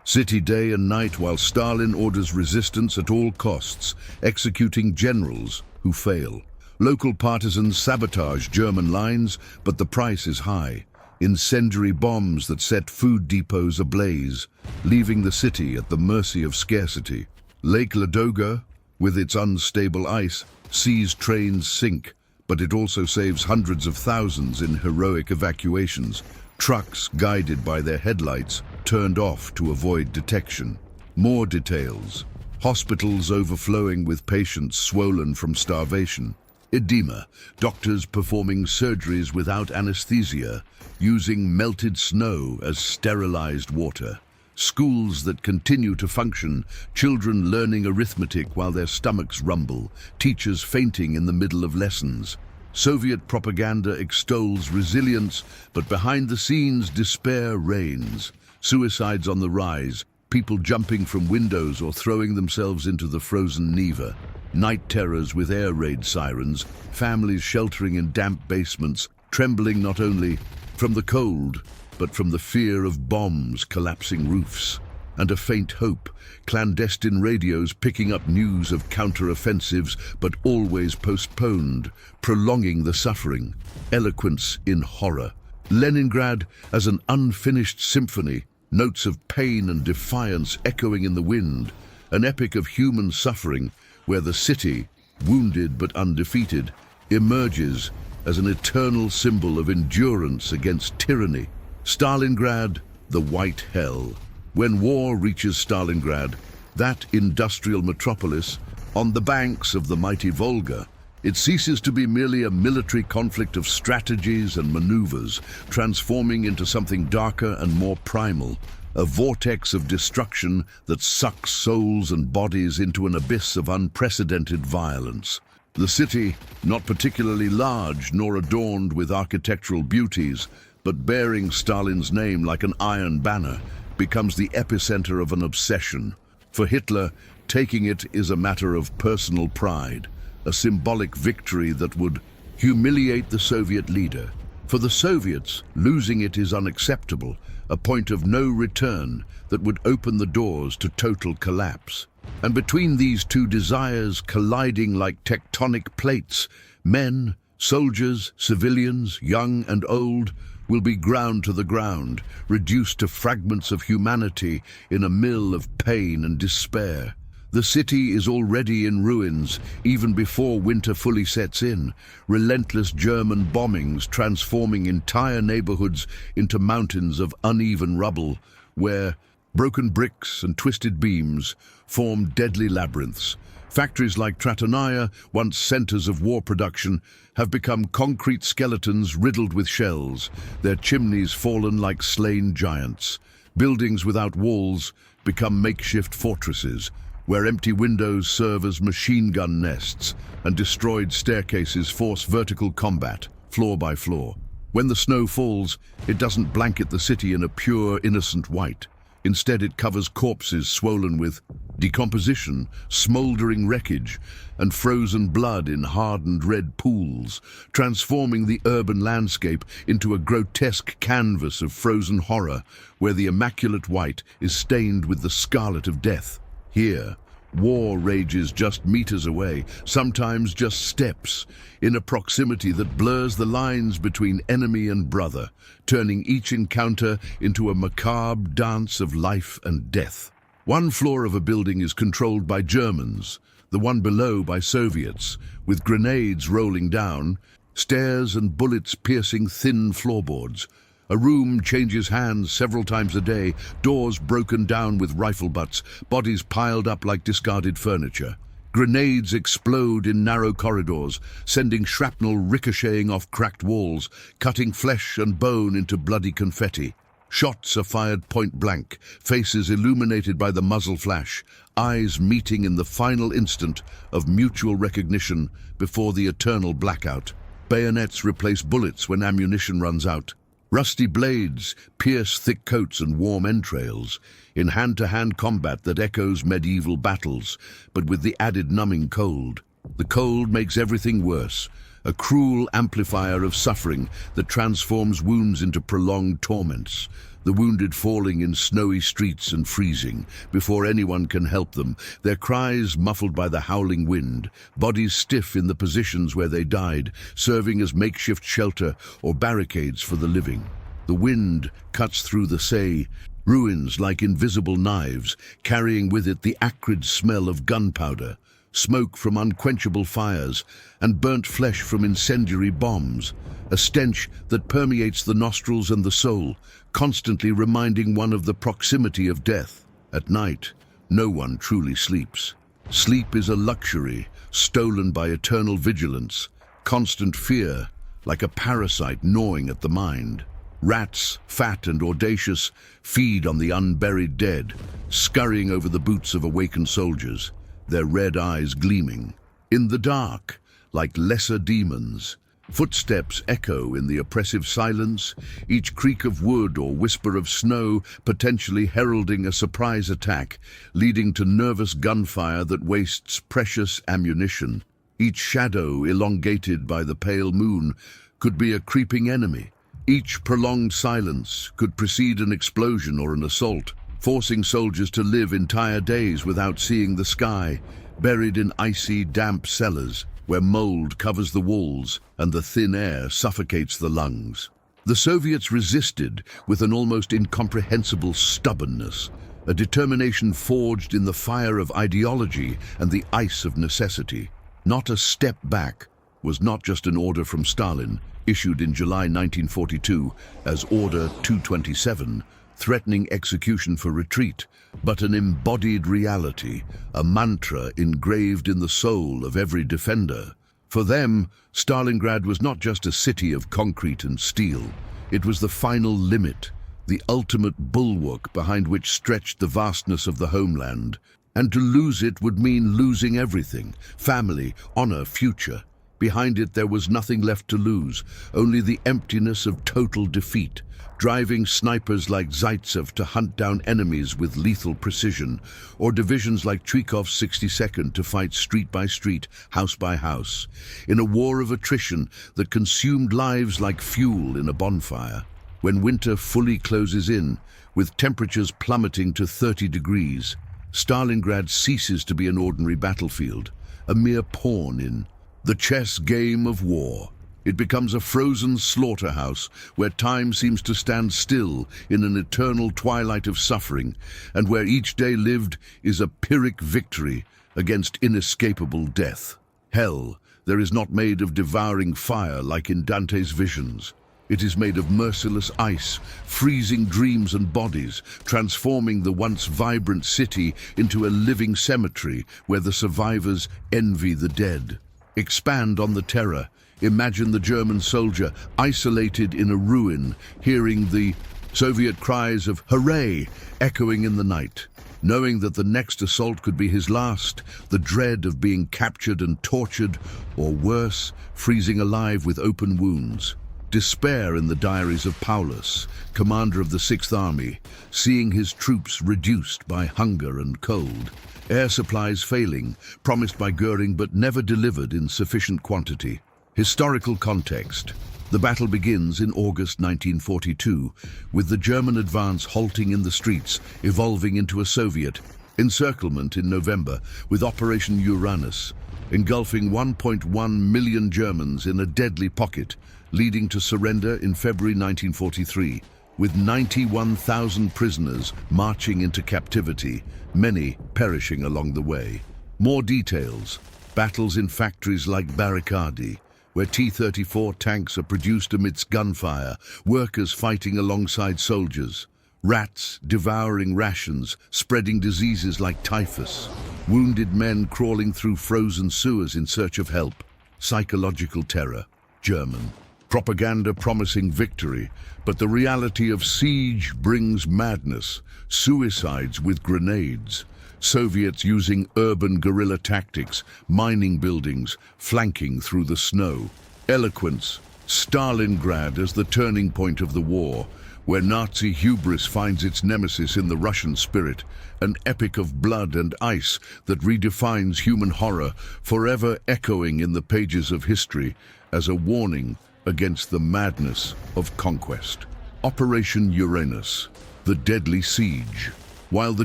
city day and night while Stalin orders resistance at all costs, executing generals who fail. Local partisans sabotage German lines, but the price is high. Incendiary bombs that set food depots ablaze, leaving the city at the mercy of scarcity. Lake Ladoga, with its unstable ice, sees trains sink, but it also saves hundreds of thousands in heroic evacuations. Trucks, guided by their headlights, turned off to avoid detection. More details. Hospitals overflowing with patients swollen from starvation. Edema, doctors performing surgeries without anesthesia, using melted snow as sterilized water. Schools that continue to function, children learning arithmetic while their stomachs rumble, teachers fainting in the middle of lessons. Soviet propaganda extols resilience, but behind the scenes despair reigns. Suicides on the rise, people jumping from windows or throwing themselves into the frozen Neva. Night terrors with air raid sirens, families sheltering in damp basements, trembling not only from the cold, but from the fear of bombs collapsing roofs. And a faint hope, clandestine radios picking up news of counteroffensives, but always postponed, prolonging the suffering. Eloquence in horror. Leningrad as an unfinished symphony, notes of pain and defiance echoing in the wind, an epic of human suffering where the city, wounded but undefeated, emerges as an eternal symbol of endurance against tyranny. Stalingrad, the white hell. When war reaches Stalingrad, that industrial metropolis, on the banks of the mighty Volga, it ceases to be merely a military conflict of strategies and maneuvers, transforming into something darker and more primal, a vortex of destruction that sucks souls and bodies into an abyss of unprecedented violence. The city, not particularly large nor adorned with architectural beauties, but bearing Stalin's name like an iron banner, becomes the epicenter of an obsession. For Hitler, taking it is a matter of personal pride, a symbolic victory that would humiliate the Soviet leader. For the Soviets, losing it is unacceptable, a point of no return that would open the doors to total collapse. And between these two desires colliding like tectonic plates, men, soldiers, civilians, young and old, will be ground to the ground, reduced to fragments of humanity in a mill of pain and despair. The city is already in ruins, even before winter fully sets in, relentless German bombings transforming entire neighborhoods into mountains of uneven rubble, where broken bricks and twisted beams form deadly labyrinths. Factories like Tratonaya, once centers of war production, have become concrete skeletons riddled with shells, their chimneys fallen like slain giants. Buildings without walls become makeshift fortresses, where empty windows serve as machine gun nests and destroyed staircases force vertical combat, floor by floor. When the snow falls, it doesn't blanket the city in a pure, innocent white. Instead, it covers corpses swollen with decomposition, smoldering wreckage, and frozen blood in hardened red pools, transforming the urban landscape into a grotesque canvas of frozen horror where the immaculate white is stained with the scarlet of death. Here, war rages just meters away, sometimes just steps, in a proximity that blurs the lines between enemy and brother, turning each encounter into a macabre dance of life and death. One floor of a building is controlled by Germans, the one below by Soviets, with grenades rolling down, stairs and bullets piercing thin floorboards. A room changes hands several times a day, doors broken down with rifle butts, bodies piled up like discarded furniture. Grenades explode in narrow corridors, sending shrapnel ricocheting off cracked walls, cutting flesh and bone into bloody confetti. Shots are fired point blank, faces illuminated by the muzzle flash, eyes meeting in the final instant of mutual recognition before the eternal blackout. Bayonets replace bullets when ammunition runs out. Rusty blades pierce thick coats and warm entrails, in hand-to-hand combat that echoes medieval battles, but with the added numbing cold. The cold makes everything worse, a cruel amplifier of suffering that transforms wounds into prolonged torments, the wounded falling in snowy streets and freezing before anyone can help them, their cries muffled by the howling wind, bodies stiff in the positions where they died, serving as makeshift shelter or barricades for the living. The wind cuts through the say, ruins like invisible knives, carrying with it the acrid smell of gunpowder, smoke from unquenchable fires, and burnt flesh from incendiary bombs, a stench that permeates the nostrils and the soul, constantly reminding one of the proximity of death. At night, no one truly sleeps. Sleep is a luxury, stolen by eternal vigilance, constant fear, like a parasite gnawing at the mind. Rats, fat and audacious, feed on the unburied dead, scurrying over the boots of awakened soldiers, their red eyes gleaming. In the dark, like lesser demons, footsteps echo in the oppressive silence, each creak of wood or whisper of snow potentially heralding a surprise attack, leading to nervous gunfire that wastes precious ammunition. Each shadow, elongated by the pale moon, could be a creeping enemy. Each prolonged silence could precede an explosion or an assault, forcing soldiers to live entire days without seeing the sky, buried in icy, damp cellars where mold covers the walls and the thin air suffocates the lungs. The Soviets resisted with an almost incomprehensible stubbornness, a determination forged in the fire of ideology and the ice of necessity. Not a step back was not just an order from Stalin, issued in July 1942 as Order 227, threatening execution for retreat, but an embodied reality, a mantra engraved in the soul of every defender. For them, Stalingrad was not just a city of concrete and steel. It was the final limit, the ultimate bulwark behind which stretched the vastness of the homeland. And to lose it would mean losing everything: family, honor, future. Behind it there was nothing left to lose, only the emptiness of total defeat, driving snipers like Zaitsev to hunt down enemies with lethal precision, or divisions like Chuikov's 62nd to fight street by street, house by house, in a war of attrition that consumed lives like fuel in a bonfire. When winter fully closes in, with temperatures plummeting to 30 degrees, Stalingrad ceases to be an ordinary battlefield, a mere pawn in the chess game of war. It becomes a frozen slaughterhouse where time seems to stand still in an eternal twilight of suffering, and where each day lived is a Pyrrhic victory against inescapable death. Hell, there is not made of devouring fire like in Dante's visions. It is made of merciless ice, freezing dreams and bodies, transforming the once vibrant city into a living cemetery where the survivors envy the dead. Expand on the terror. Imagine the German soldier isolated in a ruin, hearing the Soviet cries of "Hooray!" echoing in the night. Knowing that the next assault could be his last, the dread of being captured and tortured, or worse, freezing alive with open wounds. Despair in the diaries of Paulus, commander of the 6th Army, seeing his troops reduced by hunger and cold. Air supplies failing, promised by Goering but never delivered in sufficient quantity. Historical context. The battle begins in August 1942, with the German advance halting in the streets, evolving into a Soviet encirclement in November, with Operation Uranus, engulfing 1.1 million Germans in a deadly pocket, leading to surrender in February 1943, with 91,000 prisoners marching into captivity, many perishing along the way. More details. Battles in factories like Barricadi, where T-34 tanks are produced amidst gunfire, workers fighting alongside soldiers. Rats devouring rations, spreading diseases like typhus. Wounded men crawling through frozen sewers in search of help. Psychological terror. German. Propaganda promising victory, but the reality of siege brings madness. Suicides with grenades. Soviets using urban guerrilla tactics, mining buildings, flanking through the snow. Eloquence. Stalingrad as the turning point of the war, where Nazi hubris finds its nemesis in the Russian spirit, an epic of blood and ice that redefines human horror, forever echoing in the pages of history as a warning against the madness of conquest. Operation Uranus, the deadly siege. While the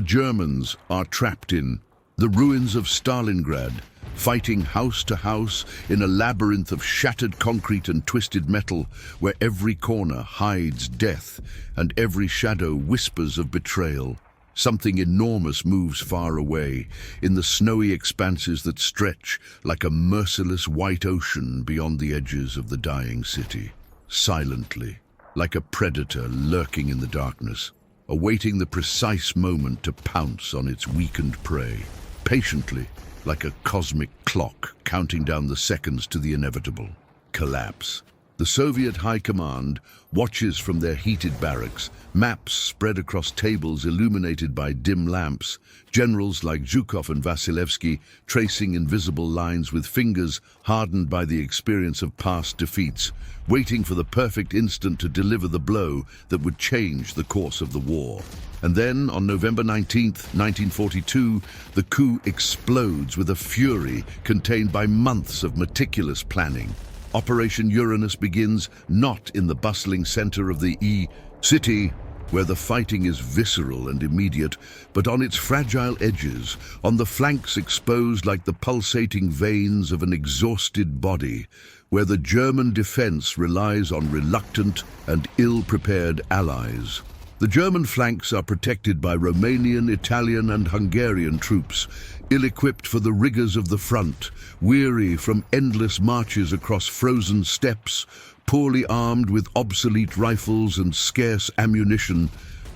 Germans are trapped in the ruins of Stalingrad, fighting house to house in a labyrinth of shattered concrete and twisted metal, where every corner hides death and every shadow whispers of betrayal. Something enormous moves far away, in the snowy expanses that stretch like a merciless white ocean beyond the edges of the dying city. Silently, like a predator lurking in the darkness, awaiting the precise moment to pounce on its weakened prey. Patiently, like a cosmic clock counting down the seconds to the inevitable collapse. The Soviet High Command watches from their heated barracks, maps spread across tables illuminated by dim lamps, generals like Zhukov and Vasilevsky tracing invisible lines with fingers hardened by the experience of past defeats, waiting for the perfect instant to deliver the blow that would change the course of the war. And then, on November 19th, 1942, the coup explodes with a fury contained by months of meticulous planning. Operation Uranus begins not in the bustling center of the city, where the fighting is visceral and immediate, but on its fragile edges, on the flanks exposed like the pulsating veins of an exhausted body, where the German defense relies on reluctant and ill-prepared allies. The German flanks are protected by Romanian, Italian and Hungarian troops, ill-equipped for the rigors of the front, weary from endless marches across frozen steppes, poorly armed with obsolete rifles and scarce ammunition,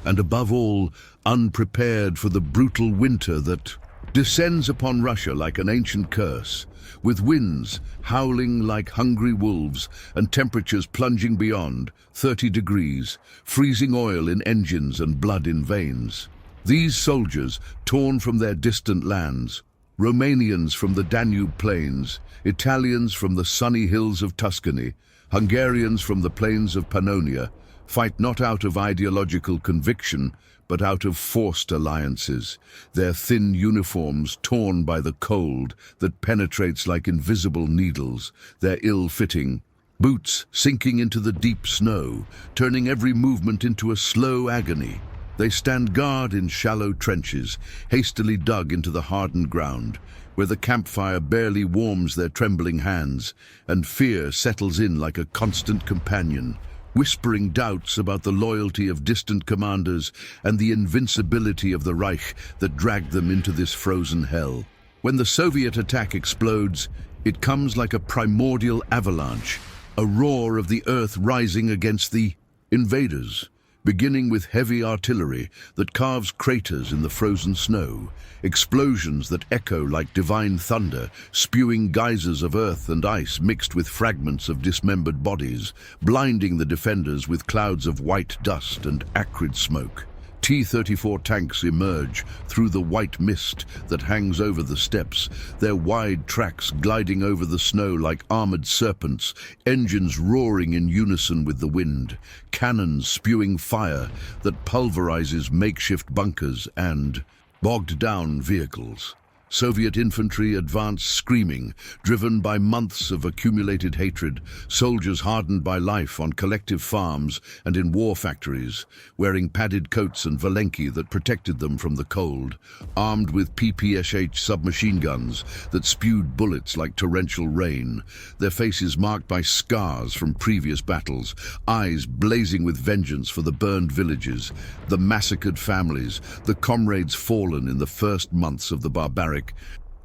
and above all, unprepared for the brutal winter that descends upon Russia like an ancient curse, with winds howling like hungry wolves and temperatures plunging beyond 30 degrees, freezing oil in engines and blood in veins. These soldiers, torn from their distant lands, Romanians from the Danube plains, Italians from the sunny hills of Tuscany, Hungarians from the plains of Pannonia, fight not out of ideological conviction, but out of forced alliances, their thin uniforms torn by the cold that penetrates like invisible needles, their ill-fitting boots sinking into the deep snow, turning every movement into a slow agony. They stand guard in shallow trenches, hastily dug into the hardened ground, where the campfire barely warms their trembling hands, and fear settles in like a constant companion, whispering doubts about the loyalty of distant commanders and the invincibility of the Reich that dragged them into this frozen hell. When the Soviet attack explodes, it comes like a primordial avalanche, a roar of the earth rising against the invaders, beginning with heavy artillery that carves craters in the frozen snow, explosions that echo like divine thunder, spewing geysers of earth and ice mixed with fragments of dismembered bodies, blinding the defenders with clouds of white dust and acrid smoke. T-34 tanks emerge through the white mist that hangs over the steppes, their wide tracks gliding over the snow like armored serpents, engines roaring in unison with the wind, cannons spewing fire that pulverizes makeshift bunkers and bogged-down vehicles. Soviet infantry advance screaming, driven by months of accumulated hatred, soldiers hardened by life on collective farms and in war factories, wearing padded coats and valenki that protected them from the cold, armed with PPSH submachine guns that spewed bullets like torrential rain, their faces marked by scars from previous battles, eyes blazing with vengeance for the burned villages, the massacred families, the comrades fallen in the first months of the barbaric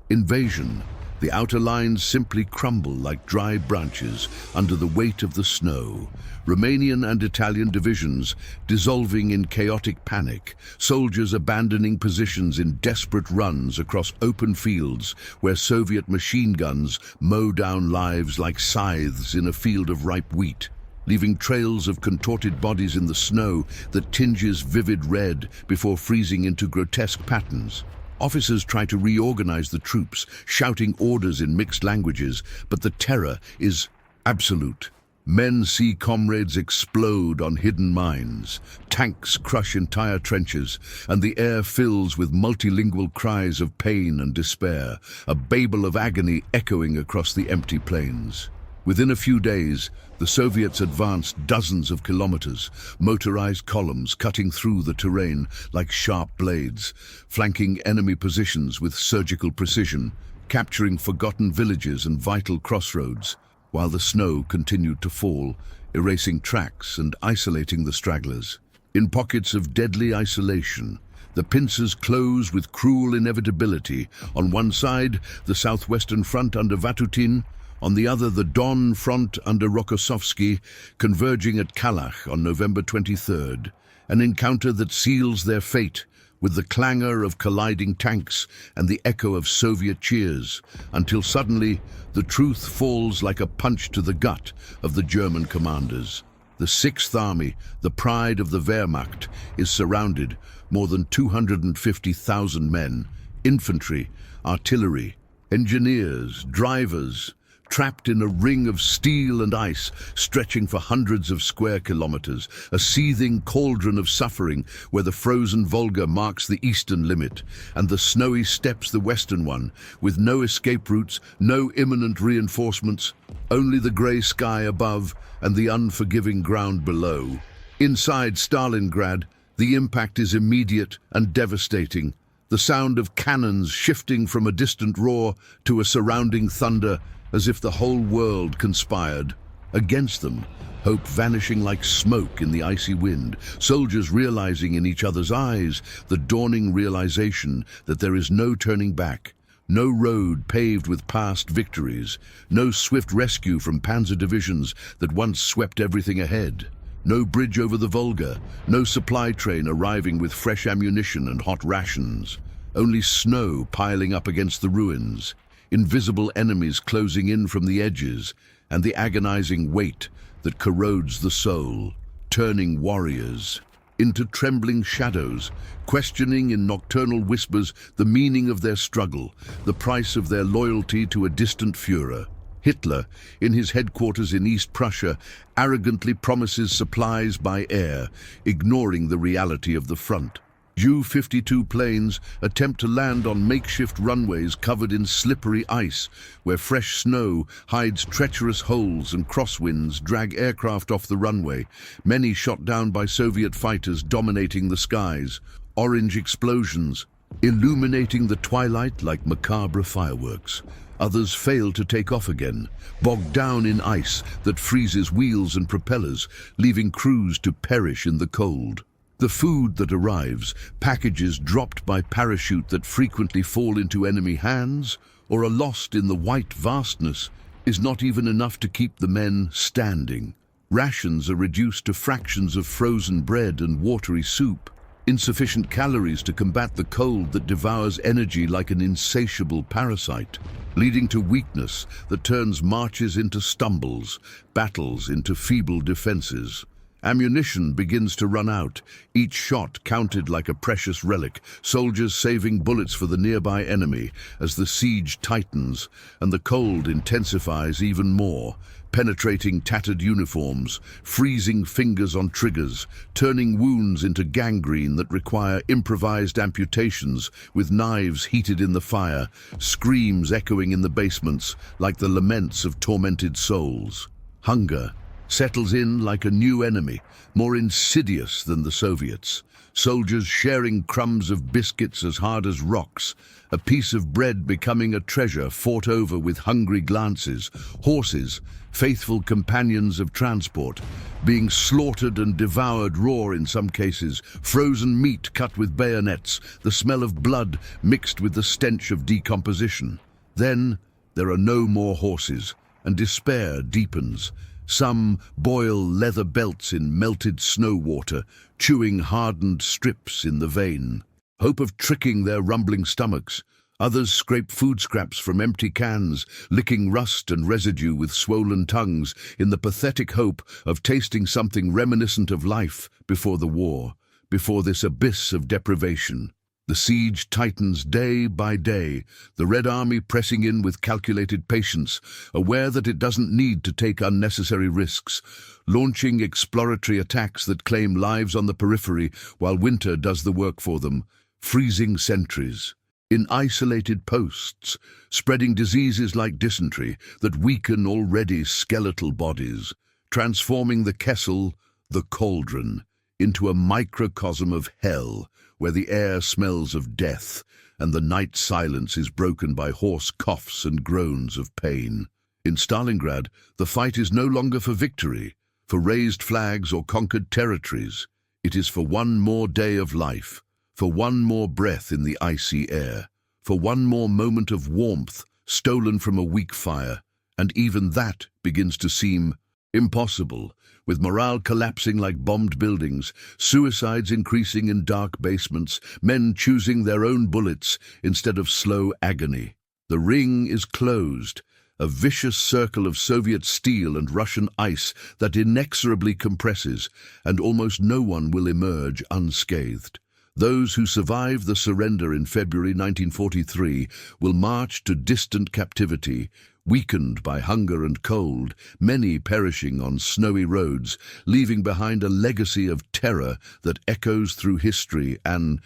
invasion. The outer lines simply crumble like dry branches under the weight of the snow. Romanian and Italian divisions dissolving in chaotic panic, soldiers abandoning positions in desperate runs across open fields where Soviet machine guns mow down lives like scythes in a field of ripe wheat, leaving trails of contorted bodies in the snow that tinges vivid red before freezing into grotesque patterns. Officers try to reorganize the troops, shouting orders in mixed languages, but the terror is absolute. Men see comrades explode on hidden mines, tanks crush entire trenches, and the air fills with multilingual cries of pain and despair, a babel of agony echoing across the empty plains. Within a few days, the Soviets advanced dozens of kilometers, motorized columns cutting through the terrain like sharp blades, flanking enemy positions with surgical precision, capturing forgotten villages and vital crossroads, while the snow continued to fall, erasing tracks and isolating the stragglers. In pockets of deadly isolation, the pincers close with cruel inevitability. On one side, the southwestern front under Vatutin, on the other, the Don front under Rokossovsky, converging at Kalach on November 23rd, an encounter that seals their fate with the clangor of colliding tanks and the echo of Soviet cheers, until suddenly the truth falls like a punch to the gut of the German commanders. The Sixth Army, the pride of the Wehrmacht, is surrounded, more than 250,000 men, infantry, artillery, engineers, drivers, trapped in a ring of steel and ice stretching for hundreds of square kilometers, a seething cauldron of suffering where the frozen Volga marks the eastern limit and the snowy steppes the western one, with no escape routes, no imminent reinforcements, only the grey sky above and the unforgiving ground below. Inside Stalingrad, the impact is immediate and devastating, the sound of cannons shifting from a distant roar to a surrounding thunder, as if the whole world conspired against them, hope vanishing like smoke in the icy wind, soldiers realizing in each other's eyes the dawning realization that there is no turning back, no road paved with past victories, no swift rescue from panzer divisions that once swept everything ahead, no bridge over the Volga, no supply train arriving with fresh ammunition and hot rations, only snow piling up against the ruins, invisible enemies closing in from the edges, and the agonizing weight that corrodes the soul, turning warriors into trembling shadows, questioning in nocturnal whispers the meaning of their struggle, the price of their loyalty to a distant Führer. Hitler, in his headquarters in East Prussia, arrogantly promises supplies by air, ignoring the reality of the front. Ju-52 planes attempt to land on makeshift runways covered in slippery ice, where fresh snow hides treacherous holes and crosswinds drag aircraft off the runway, many shot down by Soviet fighters dominating the skies. Orange explosions, illuminating the twilight like macabre fireworks. Others fail to take off again, bogged down in ice that freezes wheels and propellers, leaving crews to perish in the cold. The food that arrives, packages dropped by parachute that frequently fall into enemy hands or are lost in the white vastness, is not even enough to keep the men standing. Rations are reduced to fractions of frozen bread and watery soup, insufficient calories to combat the cold that devours energy like an insatiable parasite, leading to weakness that turns marches into stumbles, battles into feeble defenses. Ammunition begins to run out, each shot counted like a precious relic, soldiers saving bullets for the nearby enemy as the siege tightens and the cold intensifies even more, penetrating tattered uniforms, freezing fingers on triggers, turning wounds into gangrene that require improvised amputations with knives heated in the fire, screams echoing in the basements like the laments of tormented souls. Hunger settles in like a new enemy, more insidious than the Soviets. Soldiers sharing crumbs of biscuits as hard as rocks, a piece of bread becoming a treasure fought over with hungry glances, horses, faithful companions of transport, being slaughtered and devoured raw in some cases, frozen meat cut with bayonets, the smell of blood mixed with the stench of decomposition. Then there are no more horses, and despair deepens. Some boil leather belts in melted snow water, chewing hardened strips in the vein. Hope of tricking their rumbling stomachs. Others scrape food scraps from empty cans, licking rust and residue with swollen tongues in the pathetic hope of tasting something reminiscent of life before the war, before this abyss of deprivation. The siege tightens day by day, the Red Army pressing in with calculated patience, aware that it doesn't need to take unnecessary risks, launching exploratory attacks that claim lives on the periphery while winter does the work for them, freezing sentries in isolated posts, spreading diseases like dysentery that weaken already skeletal bodies, transforming the Kessel, the cauldron, into a microcosm of hell, where the air smells of death and the night silence is broken by hoarse coughs and groans of pain. In Stalingrad, the fight is no longer for victory, for raised flags or conquered territories. It is for one more day of life, for one more breath in the icy air, for one more moment of warmth stolen from a weak fire, and even that begins to seem impossible, with morale collapsing like bombed buildings, suicides increasing in dark basements, men choosing their own bullets instead of slow agony. The ring is closed, a vicious circle of Soviet steel and Russian ice that inexorably compresses, and almost no one will emerge unscathed. Those who survive the surrender in February 1943 will march to distant captivity, weakened by hunger and cold, many perishing on snowy roads, leaving behind a legacy of terror that echoes through history, an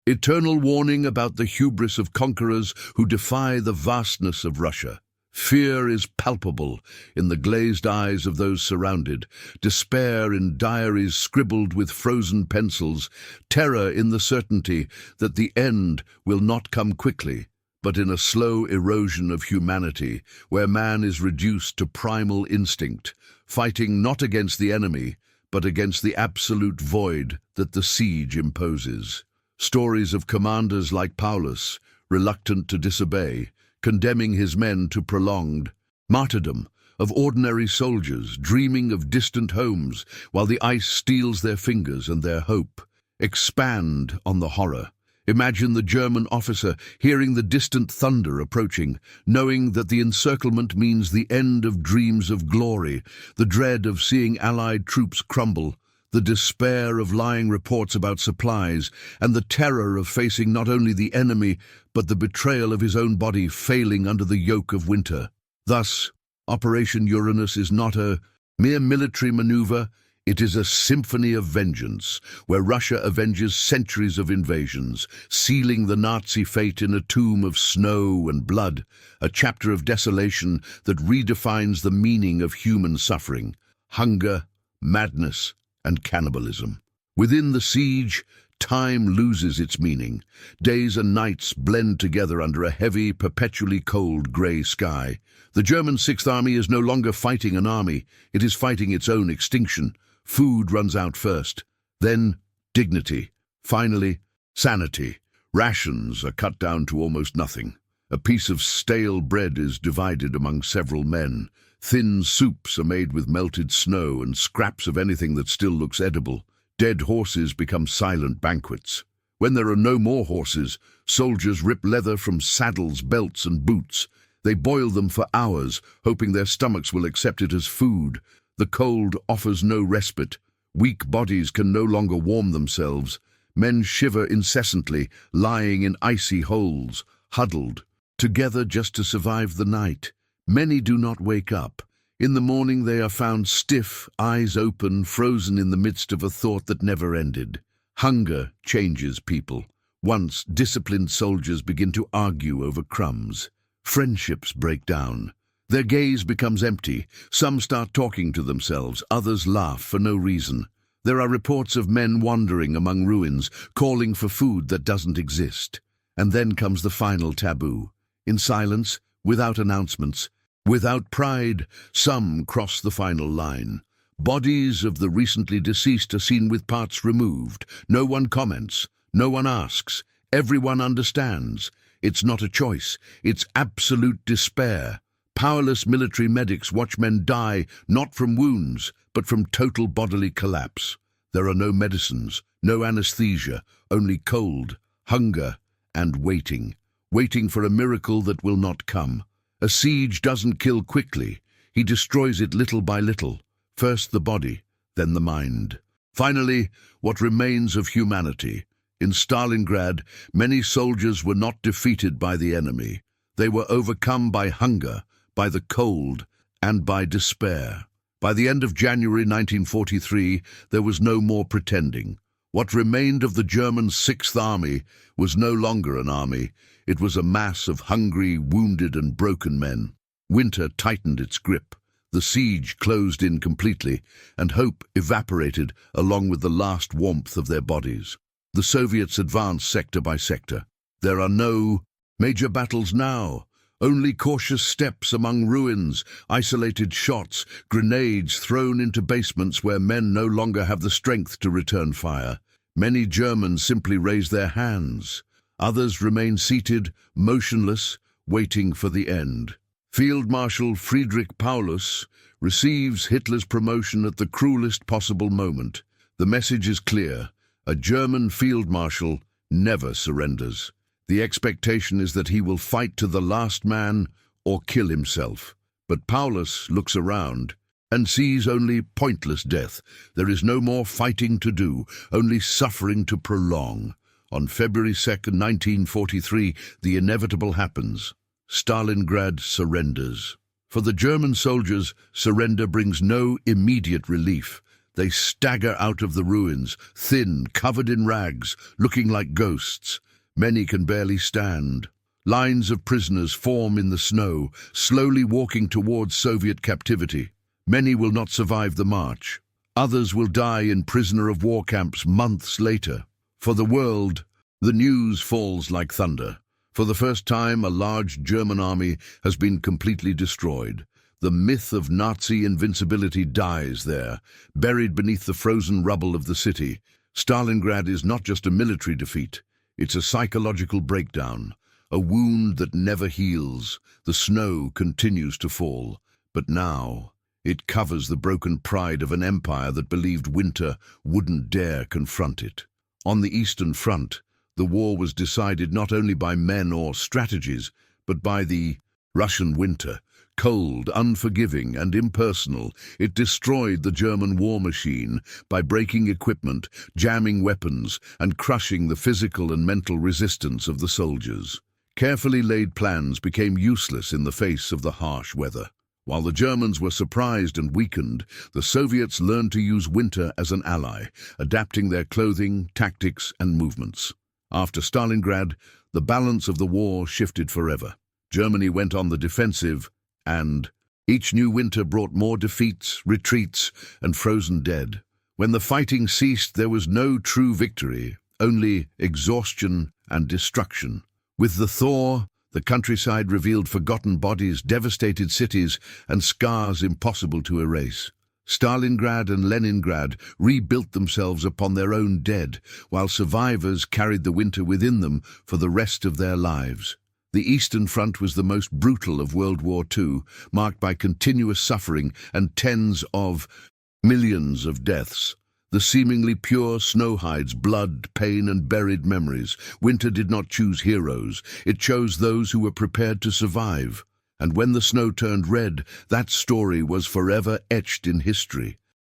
eternal warning about the hubris of conquerors who defy the vastness of Russia. Fear is palpable in the glazed eyes of those surrounded, despair in diaries scribbled with frozen pencils, terror in the certainty that the end will not come quickly, but in a slow erosion of humanity, where man is reduced to primal instinct, fighting not against the enemy, but against the absolute void that the siege imposes. Stories of commanders like Paulus, reluctant to disobey, condemning his men to prolonged martyrdom, of ordinary soldiers dreaming of distant homes while the ice steals their fingers and their hope. Expand on the horror. Imagine the German officer hearing the distant thunder approaching, knowing that the encirclement means the end of dreams of glory, the dread of seeing Allied troops crumble, the despair of lying reports about supplies, and the terror of facing not only the enemy, but the betrayal of his own body failing under the yoke of winter. Thus, Operation Uranus is not a mere military maneuver, it is a symphony of vengeance, where Russia avenges centuries of invasions, sealing the Nazi fate in a tomb of snow and blood, a chapter of desolation that redefines the meaning of human suffering, hunger, madness, and cannibalism. Within the siege, time loses its meaning. Days and nights blend together under a heavy, perpetually cold grey sky. The German Sixth Army is no longer fighting an army, it is fighting its own extinction. Food runs out first, then dignity, finally sanity. Rations are cut down to almost nothing. A piece of stale bread is divided among several men. Thin soups are made with melted snow and scraps of anything that still looks edible. Dead horses become silent banquets. When there are no more horses, soldiers rip leather from saddles, belts, and boots. They boil them for hours, hoping their stomachs will accept it as food. The cold offers no respite. Weak bodies can no longer warm themselves. Men shiver incessantly, lying in icy holes, huddled, together just to survive the night. Many do not wake up. In the morning they are found stiff, eyes open, frozen in the midst of a thought that never ended. Hunger changes people. Once disciplined soldiers begin to argue over crumbs. Friendships break down. Their gaze becomes empty. Some start talking to themselves, others laugh for no reason. There are reports of men wandering among ruins, calling for food that doesn't exist. And then comes the final taboo. In silence, without announcements, without pride, some cross the final line. Bodies of the recently deceased are seen with parts removed. No one comments. No one asks. Everyone understands. It's not a choice. It's absolute despair. Powerless military medics watch men die, not from wounds, but from total bodily collapse. There are no medicines, no anesthesia, only cold, hunger, and waiting. Waiting for a miracle that will not come. A siege doesn't kill quickly. He destroys it little by little. First the body, then the mind. Finally, what remains of humanity. In Stalingrad, many soldiers were not defeated by the enemy. They were overcome by hunger, by the cold, and by despair. By the end of January 1943, there was no more pretending. What remained of the German Sixth Army was no longer an army. It was a mass of hungry, wounded, and broken men. Winter tightened its grip. The siege closed in completely, and hope evaporated along with the last warmth of their bodies. The Soviets advanced sector by sector. There are no major battles now. Only cautious steps among ruins, isolated shots, grenades thrown into basements where men no longer have the strength to return fire. Many Germans simply raise their hands. Others remain seated, motionless, waiting for the end. Field Marshal Friedrich Paulus receives Hitler's promotion at the cruelest possible moment. The message is clear. A German field marshal never surrenders. The expectation is that he will fight to the last man or kill himself. But Paulus looks around and sees only pointless death. There is no more fighting to do, only suffering to prolong. On February 2nd, 1943, the inevitable happens. Stalingrad surrenders. For the German soldiers, surrender brings no immediate relief. They stagger out of the ruins, thin, covered in rags, looking like ghosts. Many can barely stand. Lines of prisoners form in the snow, slowly walking towards Soviet captivity. Many will not survive the march. Others will die in prisoner of war camps months later. For the world, the news falls like thunder. For the first time, a large German army has been completely destroyed. The myth of Nazi invincibility dies there, buried beneath the frozen rubble of the city. Stalingrad is not just a military defeat. It's a psychological breakdown, a wound that never heals. The snow continues to fall, but now it covers the broken pride of an empire that believed winter wouldn't dare confront it. On the Eastern Front, the war was decided not only by men or strategies, but by the Russian winter. Cold, unforgiving, and impersonal, it destroyed the German war machine by breaking equipment, jamming weapons, and crushing the physical and mental resistance of the soldiers. Carefully laid plans became useless in the face of the harsh weather. While the Germans were surprised and weakened, the Soviets learned to use winter as an ally, adapting their clothing, tactics, and movements. After Stalingrad, the balance of the war shifted forever. Germany went on the defensive, and each new winter brought more defeats, retreats, and frozen dead. When the fighting ceased, there was no true victory, only exhaustion and destruction. With the thaw, the countryside revealed forgotten bodies, devastated cities, and scars impossible to erase. Stalingrad and Leningrad rebuilt themselves upon their own dead, while survivors carried the winter within them for the rest of their lives. The Eastern Front was the most brutal of World War II, marked by continuous suffering and tens of millions of deaths. The seemingly pure snow hides blood, pain, and buried memories. Winter did not choose heroes. It chose those who were prepared to survive. And when the snow turned red, that story was forever etched in history.